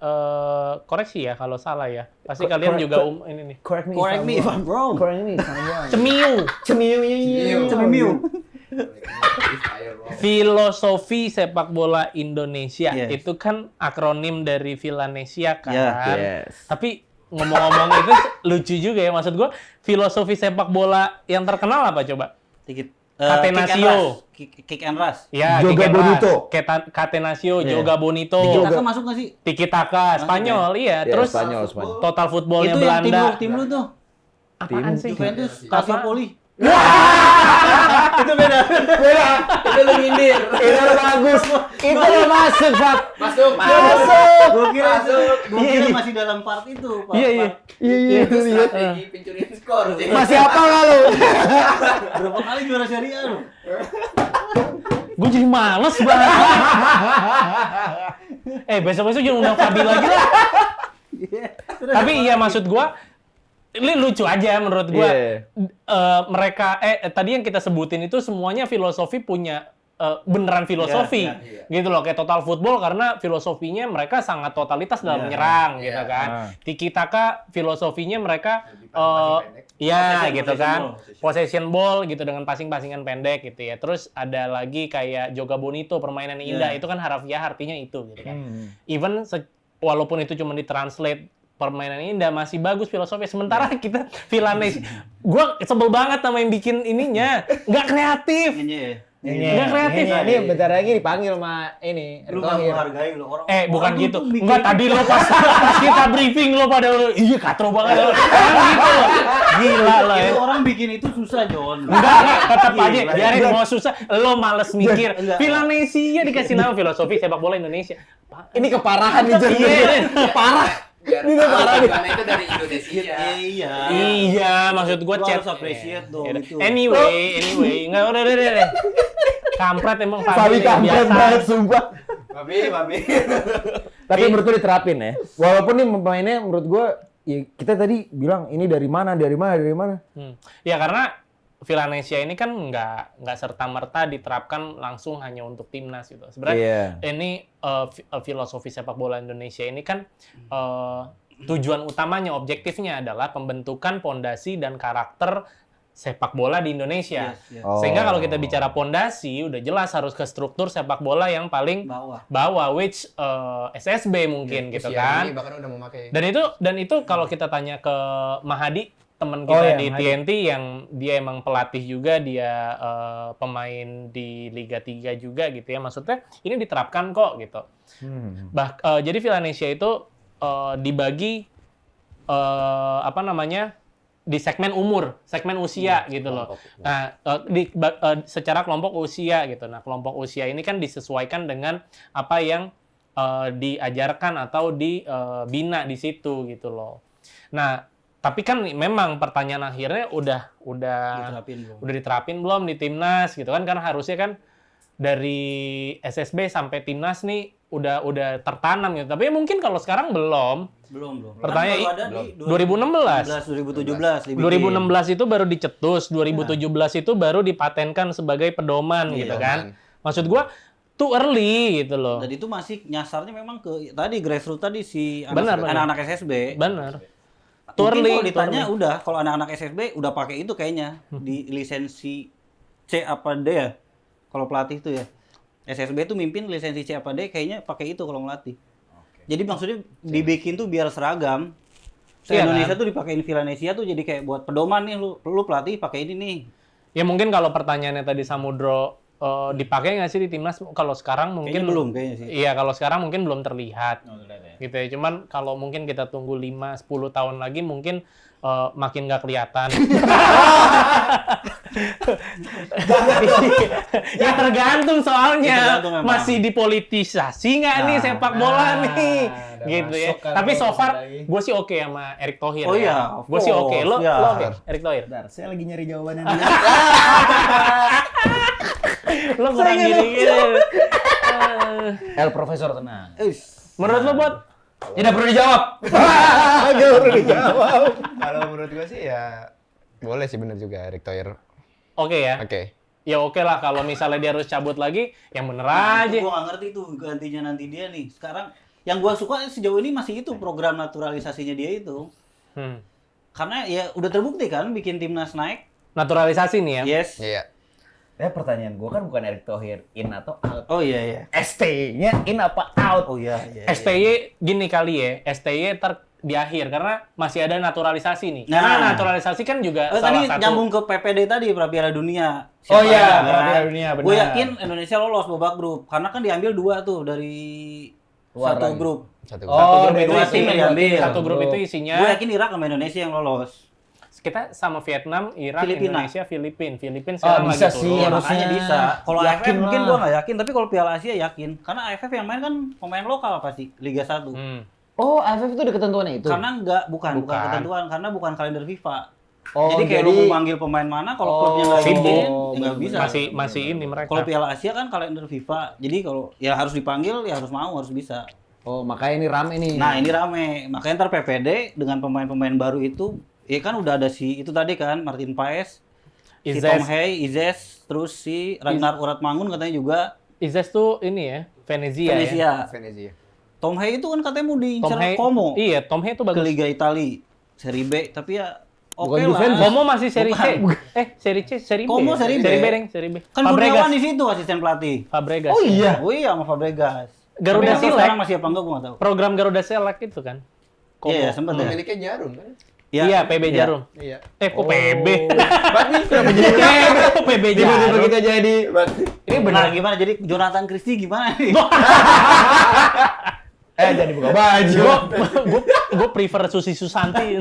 koreksi ya kalau salah ya. Pasti Ko- kalian korek- juga ko- ini nih. Correct me if I'm wrong. Correct me if I'm wrong. Cemiu. Cemiu. Cemiu. Filosofi sepak bola Indonesia Yes. itu kan akronim dari Villanesia kan. Yes. Tapi ngomong-ngomong itu lucu juga ya, maksud gua filosofi sepak bola yang terkenal apa coba? Dikit. Catenaccio. Kick and rush. Ya, Joga Kick and Bonito. Rush, Catenaccio, Iya. Joga Bonito, Tiki Joga. Taka masuk nggak sih? Tiki Taka, Spanyol, iya. Ya, Terus Spanyol. total footballnya Itu yang Belanda. tim lu tuh. Apaan sih? Juventus, Apa? Calciopoli. Itu beda. Itu lu nyindir. Itu bagus. Itu lo masuk, Pak. Masuk. Gua kira masih dalam part itu. Part- Iya, iya. part- Iya. Strategi pencurian skor. Masih apa nggak lu? Berapa kali juara Serie A lu? Gue jadi males banget. Besok-besok jangan undang Fabi lagi lah. Tapi iya maksud gua, ini lucu aja menurut gua. Iya. Mereka tadi yang kita sebutin itu semuanya filosofi punya beneran filosofi Iya, gitu loh, kayak total football karena filosofinya mereka sangat totalitas dalam menyerang gitu kan. Tiki Taka filosofinya mereka ya gitu kan. Possession ball gitu dengan passing-passingan pendek gitu ya. Terus ada lagi kayak Joga Bonito, permainan indah, itu kan harafiah artinya itu gitu kan. Even walaupun itu cuma ditranslate permainan Indah masih bagus filosofi. Sementara kita Villanes, gue sebel banget sama yang bikin ininya, nggak kreatif. Nggak kreatif. Ini bentar lagi dipanggil sama ini. Lu nggak menghargai lo orang. Bukan orang gitu. tuh bikin- Enggak, tadi lo pas kita briefing lo pada iya katro banget lo. Kan gitu lo. Gila lo ya. Itu orang bikin itu susah, John. Enggak, tetap Gila, aja. Biarin gila. mau susah, lo males mikir. Enggak. Villanesia dikasih nama filosofi sepak bola Indonesia. Ini keparahan nih Jon. Iya. Parah. Biar Ini tahu parah nih. karena itu dari Indonesia. Iya. Iya, maksud gua Lu chat. harus appreciate dong Yaudah. itu. Anyway, enggak udah. Kampret emang Fabi Fabi kampret biasa. banget sumpah. Babi. Tapi menurut gue diterapin ya. Walaupun nih pemainnya menurut gue ya kita tadi bilang ini dari mana. Ya karena Villanesia ini kan nggak serta-merta diterapkan langsung hanya untuk timnas gitu. Sebenarnya ini filosofi sepak bola Indonesia ini kan tujuan utamanya, objektifnya adalah pembentukan pondasi dan karakter sepak bola di Indonesia. Yes. Sehingga kalau kita bicara pondasi, udah jelas harus ke struktur sepak bola yang paling bawah which SSB mungkin gitu kan. Ini bahkan udah memakai. Dan itu kalau kita tanya ke Mahadi, teman kita di TNT yang dia emang pelatih juga, dia pemain di Liga 3 juga gitu ya. Maksudnya ini diterapkan kok gitu. Jadi Villanesia itu dibagi di segmen umur, segmen usia gitu loh. Nah, secara kelompok usia gitu. Nah, kelompok usia ini kan disesuaikan dengan apa yang diajarkan atau dibina di situ gitu loh. Nah, tapi kan memang pertanyaan akhirnya udah diterapin belum di timnas gitu kan? Karena harusnya kan dari SSB sampai timnas nih udah tertanam gitu. Tapi mungkin kalau sekarang belum. Pertanyaan Kan baru ada di 2016 itu baru dicetus, 2017 itu baru dipatenkan sebagai pedoman gitu kan. Maksud gua too early gitu loh. Dan itu masih nyasarnya memang ke tadi grassroots tadi si Benar. anak-anak SSB. Benar. Mungkin kalau ditanya udah, kalau anak-anak SSB udah pakai itu kayaknya di lisensi C apa D ya. Kalau pelatih itu ya. SSB itu mimpin lisensi C apa D kayaknya pakai itu kalau ngelatih. Jadi maksudnya dibikin tuh biar seragam. Indonesia tuh dipakein Villanesia tuh jadi kayak buat pedoman nih, lu pelatih pakai ini nih. Ya mungkin kalau pertanyaannya tadi Samudro dipakai nggak sih di timnas? Kalau sekarang mungkin Kayaknya belum kayaknya sih. Iya, kalau sekarang mungkin belum terlihat. Gitu ya. Cuman kalau mungkin kita tunggu 5-10 tahun lagi mungkin makin nggak kelihatan. Ya tergantung soalnya. Tergantung memang. Masih dipolitisasi nggak nih sepak bola nih? Gitu ya. Tapi so far gue sih oke sama Erick Thohir. Oh ya. iya, Gue sih oke. Lo ya. oke, Erick Thohir. Bentar, saya lagi nyari jawabannya dulu. Lo kurang gini-gini. El Profesor tenang. Menurut lo, Bot? Tidak perlu dijawab. Gak perlu dijawab. Kalau menurut gua sih ya boleh sih, bener juga Erick Thohir. Oke ya? Oke. Ya oke lah, kalau misalnya dia harus cabut lagi, yang bener aja. Gue gak ngerti tuh gantinya nanti dia nih. Sekarang yang gue suka sejauh ini masih itu program naturalisasinya dia itu. Karena ya udah terbukti kan bikin timnas naik. Naturalisasi nih ya? Yes. Iya. Ya pertanyaan gue kan bukan Erick Thohir in atau out. Oh iya. ST-nya in apa out? Oh iya. STY gini kali ya, STY di akhir karena masih ada naturalisasi nih. Nah. Karena naturalisasi kan juga Tadi salah satu. nyambung ke PPD tadi, Piala Dunia. Oh iya, yang kan? Piala Dunia, benar. Gue yakin Indonesia lolos babak grup karena kan diambil 2 tuh dari Luar satu lagi. grup. Satu grup dari itu dua tim tim yang diambil. Satu grup itu isinya Gue yakin Irak sama Indonesia yang lolos. kita sama Vietnam, Irak, Filipina. Indonesia, Filipina sekarang bisa lagi sih, turun. harusnya. Makanya bisa. Kalau AFF Yakin mungkin lah. gue nggak yakin, tapi kalau Piala Asia yakin. Karena AFF yang main kan pemain lokal pasti Liga 1. Oh, AFF itu ada ketentuannya itu? Karena bukan ketentuan, karena bukan kalender FIFA. Oh, jadi kayak lu mau manggil pemain mana, kalau klubnya nggak sibuk. izin, ya nggak bisa. Masih ini mereka. Kalau Piala Asia kan kalender FIFA. Jadi kalau ya harus dipanggil, ya harus mau, harus bisa. Oh, makanya ini rame nih. Nah ini rame. Makanya ntar PPD dengan pemain-pemain baru itu, ya kan udah ada si itu tadi kan, Martin Paes, si Izes. Tom Hay, Izes, terus si Ragnar Uratmangun katanya juga. Izes tuh ini ya, Venezia. Ya? Venezia. Venezia. Tom Hay itu kan katanya mau Tom diincar Hay, Como iya Tom Hay itu ke bagus. Liga Itali, Serie B, tapi ya oke Bukan lah. Juventus. Como masih seri C. Bukan. Seri C, seri B. Como seri B. Seri B. Kan Fabregas. Kurniawan di situ asisten pelatih. Fabregas. Oh iya. Oh iya sama Fabregas. Garuda Tapi nggak tahu Select. sekarang masih apa enggak gue nggak tahu. Program Garuda Select itu kan. Iya, sempat ya. Pemiliknya Jarum kan? Iya, PB Jarum. Iya. Kok PB? Kenapa jadi Kok PB tiba-tiba Jarum? kita jadi Ini benar gimana? Jadi Jonathan Christie gimana nih? jadi buka baju. Gue prefer Susi Susanti.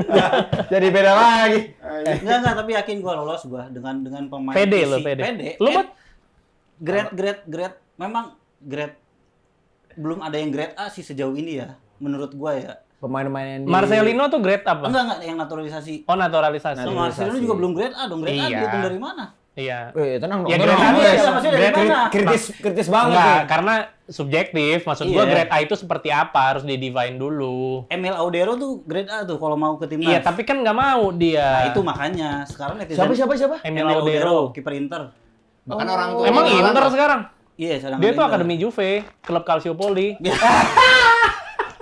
Jadi beda lagi. Enggak, tapi yakin gua lolos gua dengan pemain Pede isi. lo, pede. Pede. Lo buat Grade. Memang grade belum ada yang grade A sih sejauh ini ya. Menurut gua ya. Pemain-pemain yang di Marcelino tuh grade apa? Enggak yang naturalisasi. Oh, naturalisasi. So, Marcelino juga belum grade A dong. Grade A Iya. dihitung dari mana? Iya. tenang dong. Ya, tenang. grade A iya, maksudnya dari mana? Kritis banget Enggak, nih. karena subjektif. Maksud gua Iya. grade A itu seperti apa? Harus di-define dulu. Emil Audero tuh grade A tuh kalau mau ke timnas. Iya, tapi kan nggak mau Nah, dia. itu makanya sekarang netizen Siapa? Emil Emil Audero. kiper Inter. Bahkan orang tua. Emang Inter sekarang? Iya, sedang Dia tuh Inter. akademi Juve, klub Calciopoli.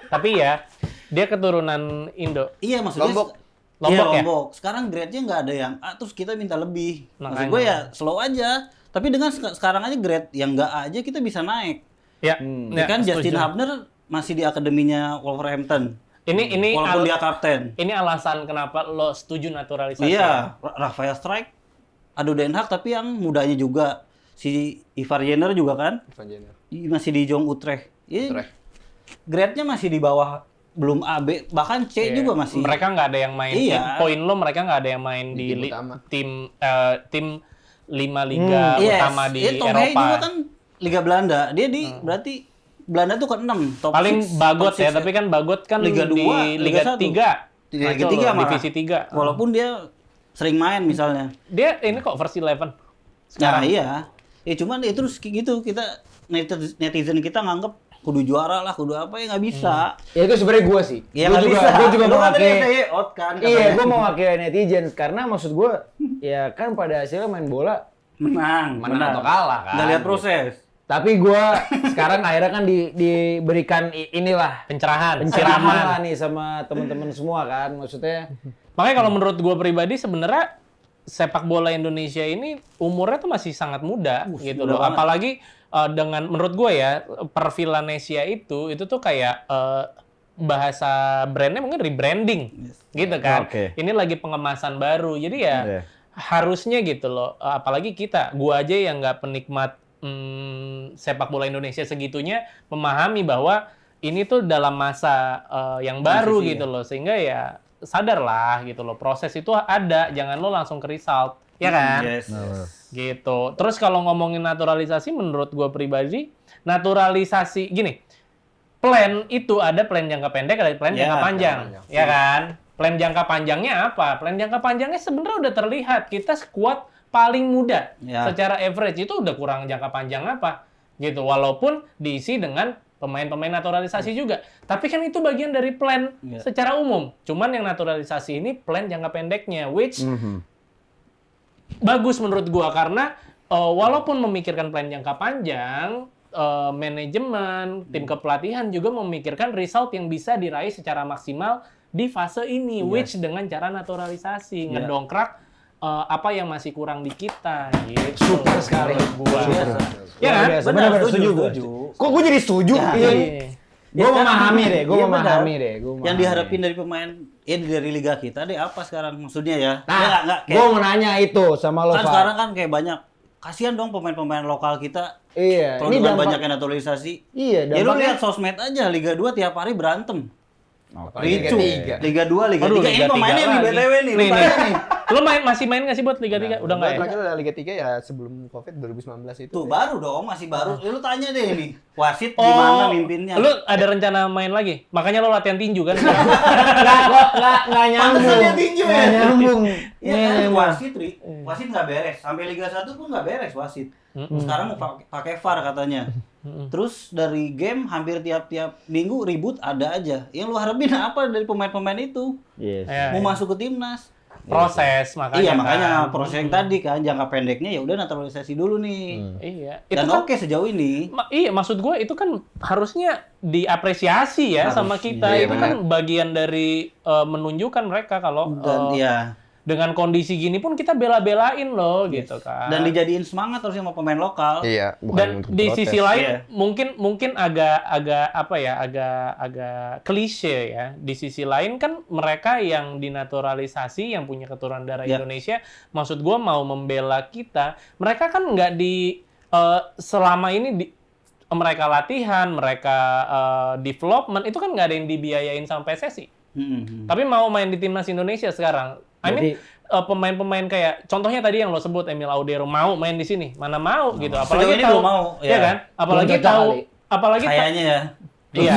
Tapi ya, dia keturunan Indo. Iya, maksudnya Lombok. Lombok iya, ya? Lombok. Sekarang grade-nya nggak ada yang A, terus kita minta lebih. Maksud Makanya. gue ya slow aja. Tapi dengan sekarang aja grade yang nggak A aja kita bisa naik. Ya, Ya kan setuju. Justin Hubner masih di akademinya Wolverhampton. Ini Walaupun dia kapten. ini alasan kenapa lo setuju naturalisasi. Iya, Rafael Strijk, Ado Den Haag, tapi yang mudanya juga. Si Ivar Jenner juga kan? Van Jenner. Masih di Jong Utrecht. Utrecht. Grade-nya masih di bawah, belum A, B, bahkan C Iya. juga masih. Mereka nggak ada yang main. Iya. Poin lo mereka nggak ada yang main Di di tim utama. tim 5 liga Yes. utama di Tom Hay Eropa. juga kan Liga Belanda. Dia di berarti Belanda tuh ke-6 top Paling 6, Bagot top ya, 6 tapi kan Bagot kan Liga di 2, Liga Liga 1. 3. Di Liga Ngaco 3 lo, malah. divisi 3. Walaupun dia sering main misalnya. Dia ini kok versi 11. Nah, iya. Ya cuman itu terus kayak gitu kita netizen kita nganggep kudu juara lah, kudu apa ya nggak bisa. Ya itu sebenarnya gue sih. Ya Gua nggak juga, bisa. Gue juga Lu mau kan tadi pakai. FAI out kan. Iya, katanya. gue mau pakai netizen karena maksud gue ya kan pada hasilnya main bola menang atau kalah kan. Nggak lihat proses. Tapi gue sekarang akhirnya kan diberikan inilah Pencerahan. pencerahan lah nih sama teman-teman semua kan. Maksudnya Makanya kalau menurut gue pribadi sebenarnya sepak bola Indonesia ini umurnya tuh masih sangat muda gitu muda loh. banget. Apalagi dengan menurut gue ya per Villanesia itu tuh kayak bahasa brandnya mungkin rebranding gitu kan. Oke. Ini lagi pengemasan baru. Jadi ya Iya. harusnya gitu loh. Apalagi kita, gue aja yang nggak penikmat sepak bola Indonesia segitunya memahami bahwa ini tuh dalam masa yang baru Transisi, gitu loh. Sehingga ya sadarlah gitu loh, proses itu ada, jangan lo langsung ke result, ya kan? Yes. Gitu. Terus kalau ngomongin naturalisasi, menurut gue pribadi, naturalisasi gini, plan itu ada plan jangka pendek, ada plan Ya, jangka panjang, jangka panjang. ya kan? Plan jangka panjangnya apa? Plan jangka panjangnya sebenarnya udah terlihat, kita skuad paling muda, Ya. secara average itu udah kurang jangka panjang apa, gitu. Walaupun diisi dengan pemain-pemain naturalisasi juga. Tapi kan itu bagian dari plan Ya. secara umum. Cuman yang naturalisasi ini plan jangka pendeknya, which bagus menurut gua karena walaupun memikirkan plan jangka panjang, manajemen, tim kepelatihan juga memikirkan result yang bisa diraih secara maksimal di fase ini, which dengan cara naturalisasi, ngedongkrak apa yang masih kurang di kita gitu. Super sekali. Gua. Ya luar kan? biasa. Benar, Benar-benar setuju, gua. setuju. Kok gue jadi setuju? Ya, Iya. Iya. Gue memahami deh, gue Iya, memahami benar. deh. Yang diharapin dari pemain, ya dari liga kita deh apa sekarang maksudnya ya? Nah, Ya, nggak, gue mau nanya itu sama lo, kan Fat. sekarang kan kayak banyak. Kasihan dong pemain-pemain lokal kita. Iya, Kalau ini dengan dampak. banyak yang naturalisasi. Iya, Ya lu dampaknya. lihat sosmed aja, Liga 2 tiap hari berantem. Apalagi Ricu. Liga 3. Liga 2, Liga 3. Aduh, Ini Liga 3 pemainnya nih, lagi. BTW nih. Nih, Lu tanya nih. Lo masih main nggak sih buat Liga 3? Udah nggak ya? Terakhir Liga 3 ya sebelum Covid 2019 itu. Tuh, ya. baru dong, masih baru. Lu tanya deh nih. Wasit gimana mimpinnya? Lu ada rencana main lagi? Makanya lo latihan tinju kan? Nggak nyambung. Pantesan dia tinju ya. Nggak nyambung. Iya Nggak kan, nyambung. wasit nggak beres. Sampai Liga 1 pun nggak beres wasit. Sekarang mau pakai VAR katanya. Terus dari game hampir tiap-tiap minggu ribut ada aja. Yang lu harapin apa dari pemain-pemain itu? Yes. Ya, Mau ya. masuk ke timnas. Proses makanya. Iya, makanya kan. proses yang tadi kan jangka pendeknya ya udah naturalisasi dulu nih. Iya. Itu Dan kan oke sejauh ini. Iya, maksud gue itu kan harusnya diapresiasi ya sama kita. Iya, Itu kan bagian dari menunjukkan mereka kalau Dan ya dengan kondisi gini pun kita bela-belain loh gitu kan. Dan dijadiin semangat terus sama pemain lokal. Iya, bukan Dan untuk di protes. sisi lain Iya. mungkin agak apa ya, agak klise ya. Di sisi lain kan mereka yang dinaturalisasi, yang punya keturunan darah Iya. Indonesia, maksud gua mau membela kita, mereka kan nggak selama ini mereka latihan, mereka development itu kan nggak ada yang dibiayain sama PSSI. Tapi mau main di timnas Indonesia sekarang. I mean, pemain-pemain kayak contohnya tadi yang lo sebut Emil Audero mau main di sini, mana mau gitu. Sejauh Apalagi ini tahu, belum mau, ya ya. kan? Apalagi Belum cocok tahu, kali. apalagi Kayaknya ya. iya.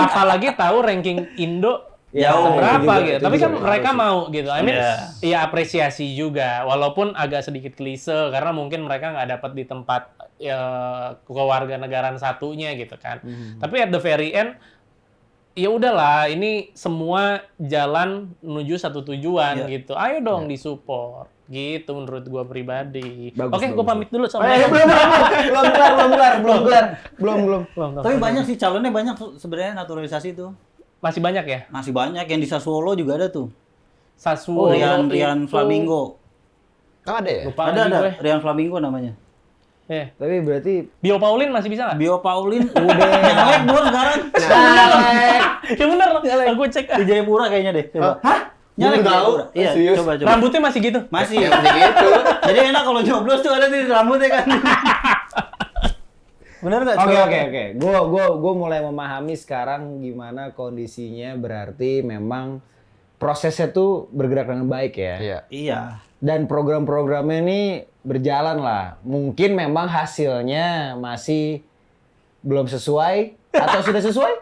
Apalagi tahu ranking Indo Ya, berapa itu juga- gitu. itu Tapi juga kan mereka harus sih. mau gitu. I mean, Iya. ya apresiasi juga. Walaupun agak sedikit klise karena mungkin mereka nggak dapat di tempat kewarganegaraan satunya gitu kan. Tapi at the very end ya udahlah, ini semua jalan menuju satu tujuan Iya. gitu. Ayo dong disupport. Gitu menurut gua pribadi. Bagus, Oke, gua bagus, pamit dulu sama belum kelar. Tapi banyak sih calonnya banyak sebenarnya naturalisasi itu. Masih banyak ya? Masih banyak yang di Sassuolo juga ada tuh. Sassuolo Rian itu- Flamingo. Oh, ada ya? Lupa Ada lagi gue. Rian Flamingo namanya. Iya. Tapi berarti Bio Paulin masih bisa nggak? Bio Paulin udah nyalek dua sekarang. Ya bener, aku cek. Di Jayapura kayaknya deh. Coba. Hah? Nyalek Belum tahu. Jayapura. Iya, Serius? coba. Rambutnya masih gitu? Masih. Masih gitu. Jadi enak kalau nyoblos tuh ada di rambutnya kan. Bener nggak? Oke. Gue mulai memahami sekarang gimana kondisinya, berarti memang prosesnya tuh bergerak dengan baik ya. Iya. Iya. Dan program-programnya ini berjalan lah. Mungkin memang hasilnya masih belum sesuai atau sudah sesuai?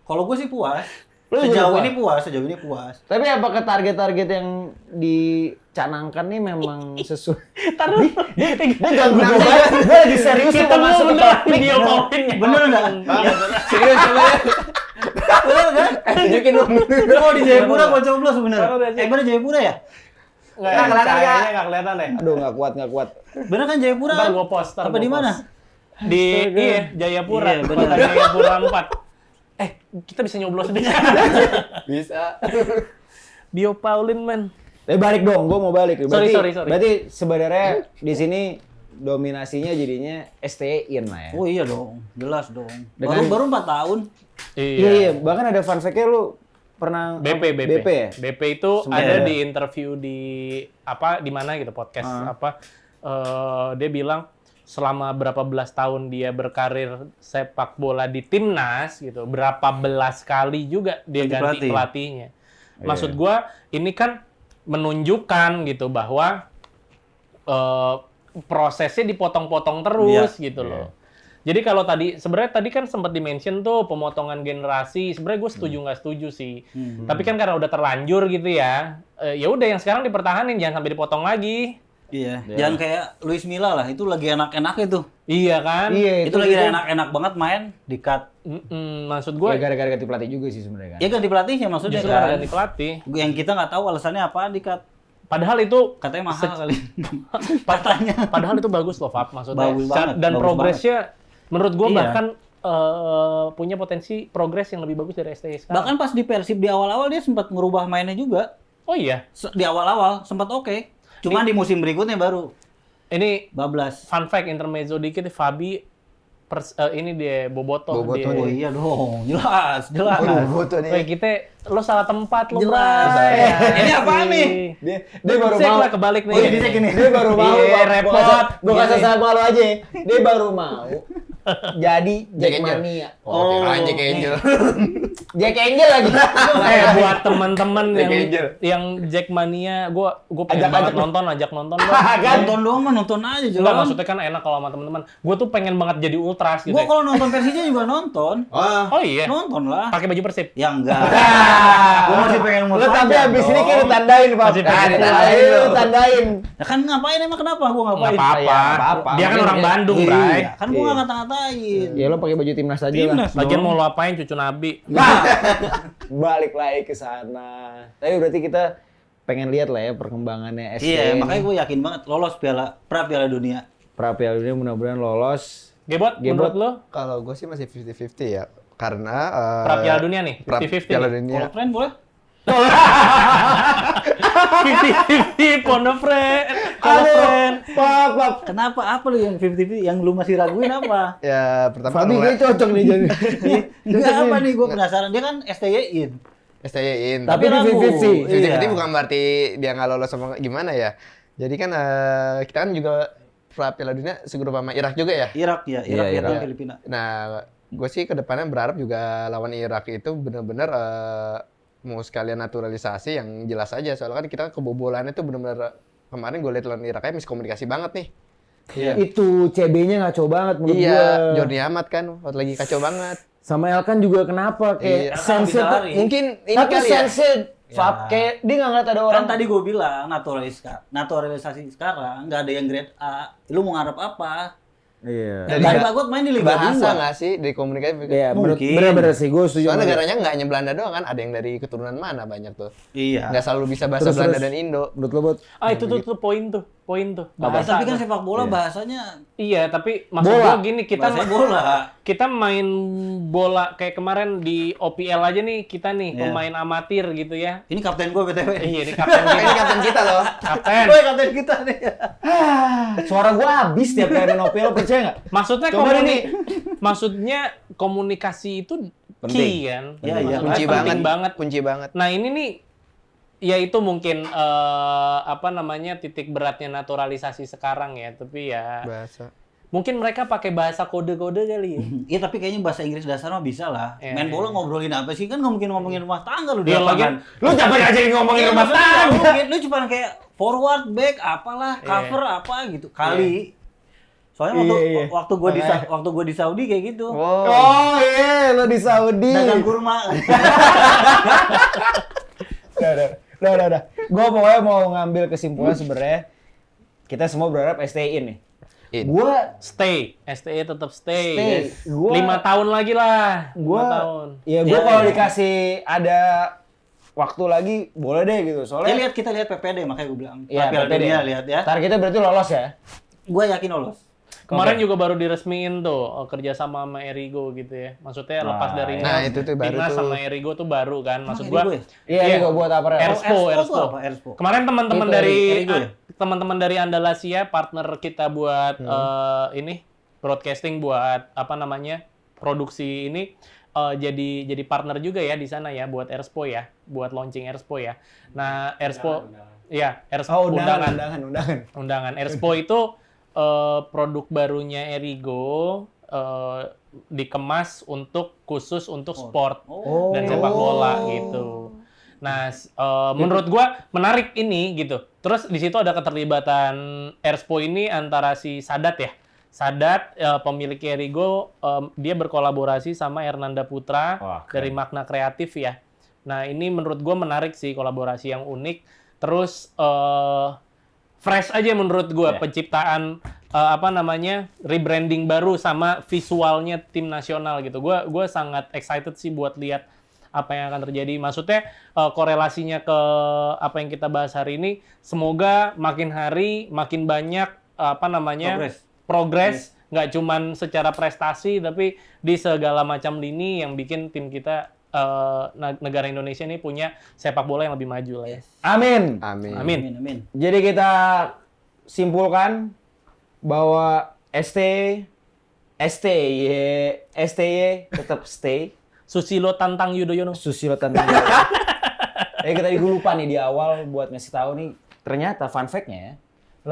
Kalau gue sih puas. Lu juga Sejauh puas? ini puas. Tapi apakah target-target yang dicanangkan nih memang sesuai? Taruh. Dia ganggu gue. Gue lagi serius nih mau masuk ke topik. Bio Paulin. Bener nggak? Iya, Serius coba ya? bener kan? Tunjukin dong. Oh di Jayapura gue coblos bener. Taruh deh, Cik. Bener Jayapura ya? Nggak kelihatan, nggak kelihatan deh. Aduh nggak kuat. Bener kan Jayapura? Ntar gua post. Apa di mana? Di Jayapura, Iya, bener. kota Jayapura 4. Kita bisa nyoblos deh. Bisa. Bio Paulin, man. Balik dong, gue mau balik. Sorry. Berarti sebenarnya di sini dominasinya jadinya STI-in lah ya. Oh iya dong, jelas dong. Dengan- Baru 4 tahun. Iya. Bahkan ada fun fact-nya lu pernah BP ya? BP itu Semua ada ada. di interview di mana gitu podcast dia bilang selama berapa belas tahun dia berkarir sepak bola di timnas gitu, berapa belas kali juga dia ganti Ganti pelatihnya. Maksud gua ini kan menunjukkan gitu bahwa prosesnya dipotong-potong terus gitu loh. Jadi kalau sebenarnya tadi kan sempat di-mention tuh pemotongan generasi. Sebenarnya gue setuju nggak setuju sih. Tapi kan karena udah terlanjur gitu ya. Ya udah yang sekarang dipertahanin, jangan sampai dipotong lagi. Iya. Jangan kayak Luis Milla lah, itu lagi enak-enak itu. Iya kan? Iya, Itu lagi enak-enak banget main di cut. Maksud Ya gue gara-gara ganti pelatih juga sih sebenarnya kan. Ya ganti pelatihnya maksudnya justru kan. karena ganti pelatih. Yang kita nggak tahu alasannya apa di cut. Padahal itu Katanya mahal kali. Patahnya. padahal itu bagus loh, Fab, maksudnya. Bagus banget, Dan bagus progresnya menurut gue Iya. bahkan punya potensi progres yang lebih bagus dari STI sekarang. Bahkan pas di Persib di awal-awal dia sempat merubah mainnya juga. Oh iya, Di awal-awal sempat oke. Cuman di musim berikutnya baru ini bablas. fun fact intermezzo dikit, Fabi ini dia Boboto. Boboto dia. Oh iya dong, jelas. Foto nih. Weh, kita lo salah tempat lo, Jelas. Bray. Ini apaan nih? Dia baru Cek mau. lah kebalik nih. Oh, iya, dicek ini. Dia baru mau. Iya, repot. Gue kasih salah malu aja. Dia baru mau. Jadi Jack Jackmania. Oh, kirain Jack Angel. Jack Angel lagi. Buat teman-teman Jack yang Angel. Jackmania, gue pengen banget ajak nonton dong. Nonton doang mah nonton aja jelas. Enggak, maksudnya kan enak kalau sama teman-teman. Gue tuh pengen banget jadi ultras gitu. Gua Ya. kalau nonton Persija juga nonton. Oh iya. Nonton lah. Pakai baju Persib. Ya enggak. Gua masih pengen Lu muter tapi aja abis ini dong. kan ditandain, Pak. Masih pengen Ditandain, lu tandain. Ya kan ngapain emang kenapa gua Nggak ngapain? apa-apa. Ya, apa-apa. Dia kan orang Bandung, Iya, Bray. kan gua nggak ngata-ngatain. Ya lo pakai baju timnas aja lah. Timnas Lagian dong. mau lo apain cucu Nabi? Balik lagi ke sana. Tapi berarti kita pengen lihat lah ya perkembangannya SC. Iya, ini. makanya gua yakin banget lolos Piala Dunia. Pra Piala Dunia mudah-mudahan lolos. Gebot, menurut lo? Kalau gue sih masih 50-50 ya. Karena Pra Piala Dunia nih, pra 50-50 Piala nih. Dunia. Kalau friend boleh? 50-50 Pondok friend. Pap. Kenapa? Apa lu yang 50-50 yang lu masih raguin apa? Ya pertama Fabi kayak cocok nih jadi. Enggak apa nih, gue penasaran. Dia kan STY-in. STY-in. Tapi ragu. 50-50. Iya. Jadi bukan berarti dia nggak lolos sama gimana ya. Jadi kan kita kan juga Piala Dunia segrup sama Irak juga ya. Irak ya, Iya, Vietnam, Irak. Filipina. Nah, gue sih kedepannya berharap juga lawan Irak itu benar-benar mau sekalian naturalisasi yang jelas aja. Soalnya kan kita kebobolannya tuh benar-benar kemarin gue lihat lawan Iraknya miskomunikasi banget nih. Iya. Itu CB-nya ngaco banget menurut Iya, gua. Jordi Amat kan waktu lagi kacau banget. Sama Elkan juga kenapa Iya. kayak Elkan bisa sense lari. Mungkin ini tapi kali ya. sense Fab kayak dia nggak ngeliat ada orang. Kan tadi gue bilang naturalisasi sekarang nggak ada yang grade A. Lu mau ngarep apa? Iya. Dari Dari ba- Bagot main di Liga Bahasa 2. nggak sih dari komunikasi? Iya, Mungkin. bener-bener sih gue setuju. Soalnya sama dia. negaranya nggak hanya Belanda doang kan, ada yang dari keturunan mana banyak tuh. Iya. Nggak selalu bisa bahasa Terus, Belanda terus. dan Indo. Menurut lo buat Itu tuh poin tuh. Bahasa. Tapi kan sepak bola Iya. bahasanya Iya, tapi maksud Bola. gua gini, bahasa bola. kita main bola kayak kemarin di OPL aja nih, kita nih Iya. pemain amatir gitu ya. Ini kapten gue BTW. Iya, ini kapten Ini kita. kapten kita loh. Kapten. Gue kapten kita nih. suara gue habis tiap kali main OPL, percaya nggak? Maksudnya Coba maksudnya komunikasi itu key kan. Iya, iya. Kunci Penting banget. Kunci banget. Nah, ini nih ya itu mungkin apa namanya titik beratnya naturalisasi sekarang ya, tapi ya Bahasa. mungkin mereka pakai bahasa kode-kode kali ya. Iya tapi kayaknya bahasa Inggris dasar mah bisa lah. Iya, Main bola iya. ngobrolin apa sih? Kan nggak mungkin ngomongin rumah tangga lu di Iya, lapangan. Lu capek aja ngomongin rumah maksudnya nggak tangga. mungkin. Lu cuma kayak forward, back, apalah, Iya. cover apa gitu. Kali. Soalnya waktu gue di Saudi kayak gitu. Oh iya, lo di Saudi. Dagang kurma. Udah. Gue pokoknya mau ngambil kesimpulan sebenarnya kita semua berharap STI nih. Gue Stay, STE tetap stay. Stay. Gua- 5 tahun lagi lah. 5 tahun. ya gue Iya, kalau iya. dikasih ada waktu lagi boleh deh gitu. Ya Soalnya kita lihat PPD makanya gue bilang. Iya, Piala PPD. Dunia lihat ya. ntar kita berarti lolos ya. Gue yakin lolos. Kemarin juga baru diresmiin tuh kerjasama sama Erigo gitu ya. Maksudnya lepas dari Nah, itu tuh baru Timnas tuh. sama Erigo tuh baru kan. Maksud Erigo gua ya? Iya, ini gue buat apa ya? Erspo. tuh apa? Erspo. Kemarin teman-teman Itu, dari Erigo ya? teman-teman dari Andalasia partner kita buat ini broadcasting buat apa namanya produksi ini jadi partner juga ya di sana ya buat Erspo ya, buat launching Erspo ya. Nah Erspo, ya Erspo Oh, undangan. Erspo itu produk barunya Erigo dikemas khusus untuk sport dan sepak bola gitu. Nah, menurut gua menarik ini gitu. Terus di situ ada keterlibatan Erspo ini antara si Sadat ya. Sadat pemilik Erigo dia berkolaborasi sama Hernanda Putra Wah, keren. dari Makna Kreatif ya. Nah, ini menurut gua menarik sih kolaborasi yang unik. Terus fresh aja menurut gua penciptaan apa namanya rebranding baru sama visualnya tim nasional gitu. Gua sangat excited sih buat lihat apa yang akan terjadi. Maksudnya korelasinya ke apa yang kita bahas hari ini, semoga makin hari makin banyak apa namanya progres, nggak cuman secara prestasi tapi di segala macam lini yang bikin tim kita negara Indonesia ini punya sepak bola yang lebih maju lah ya. Amin. Amin. Amin. Amin. Jadi kita simpulkan bahwa STY tetap stay. Susilo Tantang Yudhoyono. Susilo tentang kita gue lupa nih di awal buat ngasih tahu nih, ternyata fun fact-nya ya,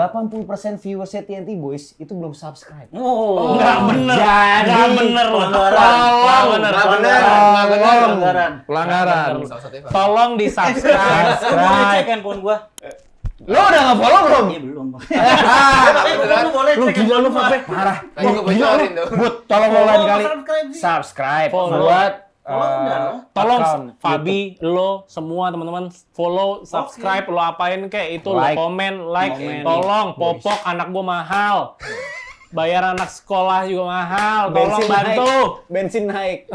80% viewersnya TNT Boys itu belum subscribe. Oh, Nggak bener. Jadi Nggak bener. pelanggaran. Tolong di subscribe. Lu boleh cek handphone gua. Lo udah nge-follow belum? Iya belum. Beneran? Lu boleh Lu cek gila lu handphone gua. Fabe, parah. Tadi gua bocorin tuh. Bud, tolong lo lain kali. Subscribe sih. Subscribe Follow. buat Tolong account Fabi, lo semua teman-teman follow, subscribe, lo apain kayak itu, Like. lo komen, like, Komen. tolong popok anak gua mahal. Bayar anak sekolah juga mahal, tolong bantu. Bensin naik.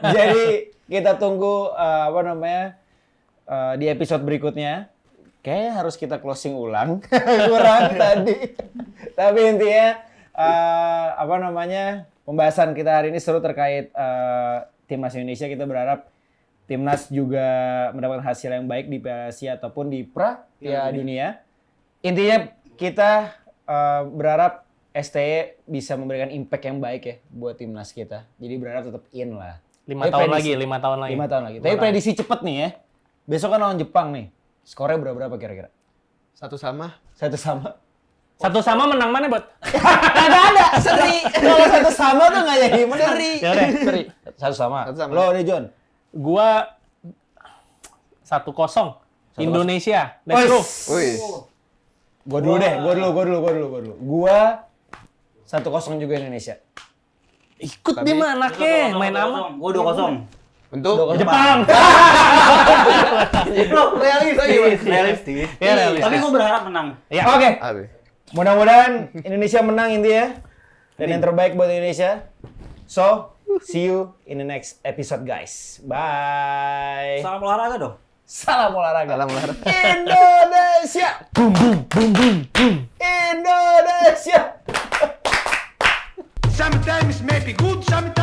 Jadi kita tunggu di episode berikutnya. Kayaknya harus kita closing ulang. Kurang tadi. Tapi intinya pembahasan kita hari ini seru terkait Timnas Indonesia. Kita berharap Timnas juga mendapatkan hasil yang baik di Piala Asia ataupun di Piala Dunia. Intinya kita berharap STY bisa memberikan impact yang baik ya buat Timnas kita. Jadi berharap tetap in lah. 5 tahun lagi. 5 tahun lagi. Tapi prediksi cepet nih ya. Besok kan lawan Jepang nih. Skornya berapa kira-kira? 1-1. 1-1. Satu sama menang mana, Bot? Kagak ada, seri. Kalau 1-1 tuh nggak jadi menang. Ya udah. Seri. 1-1. 1-1. Lo deh, John. Gua 1-0 Indonesia. Let's go. Wih. Gua dulu deh, gua dulu. Gua 1-0 juga Indonesia. Ikut di mana ke? Main aman. Gua 2-0. Untuk Jepang. Realistis. Ya, realistis. Tapi gua berharap menang. Ya. Oke. Abi. Mudah-mudahan Indonesia menang intinya. Dan yang terbaik buat Indonesia. So, see you in the next episode, guys. Bye. Salam olahraga dong. Salam olahraga. Salam olahraga. Indonesia. Boom boom boom boom boom. Indonesia. Sometimes maybe good, sometimes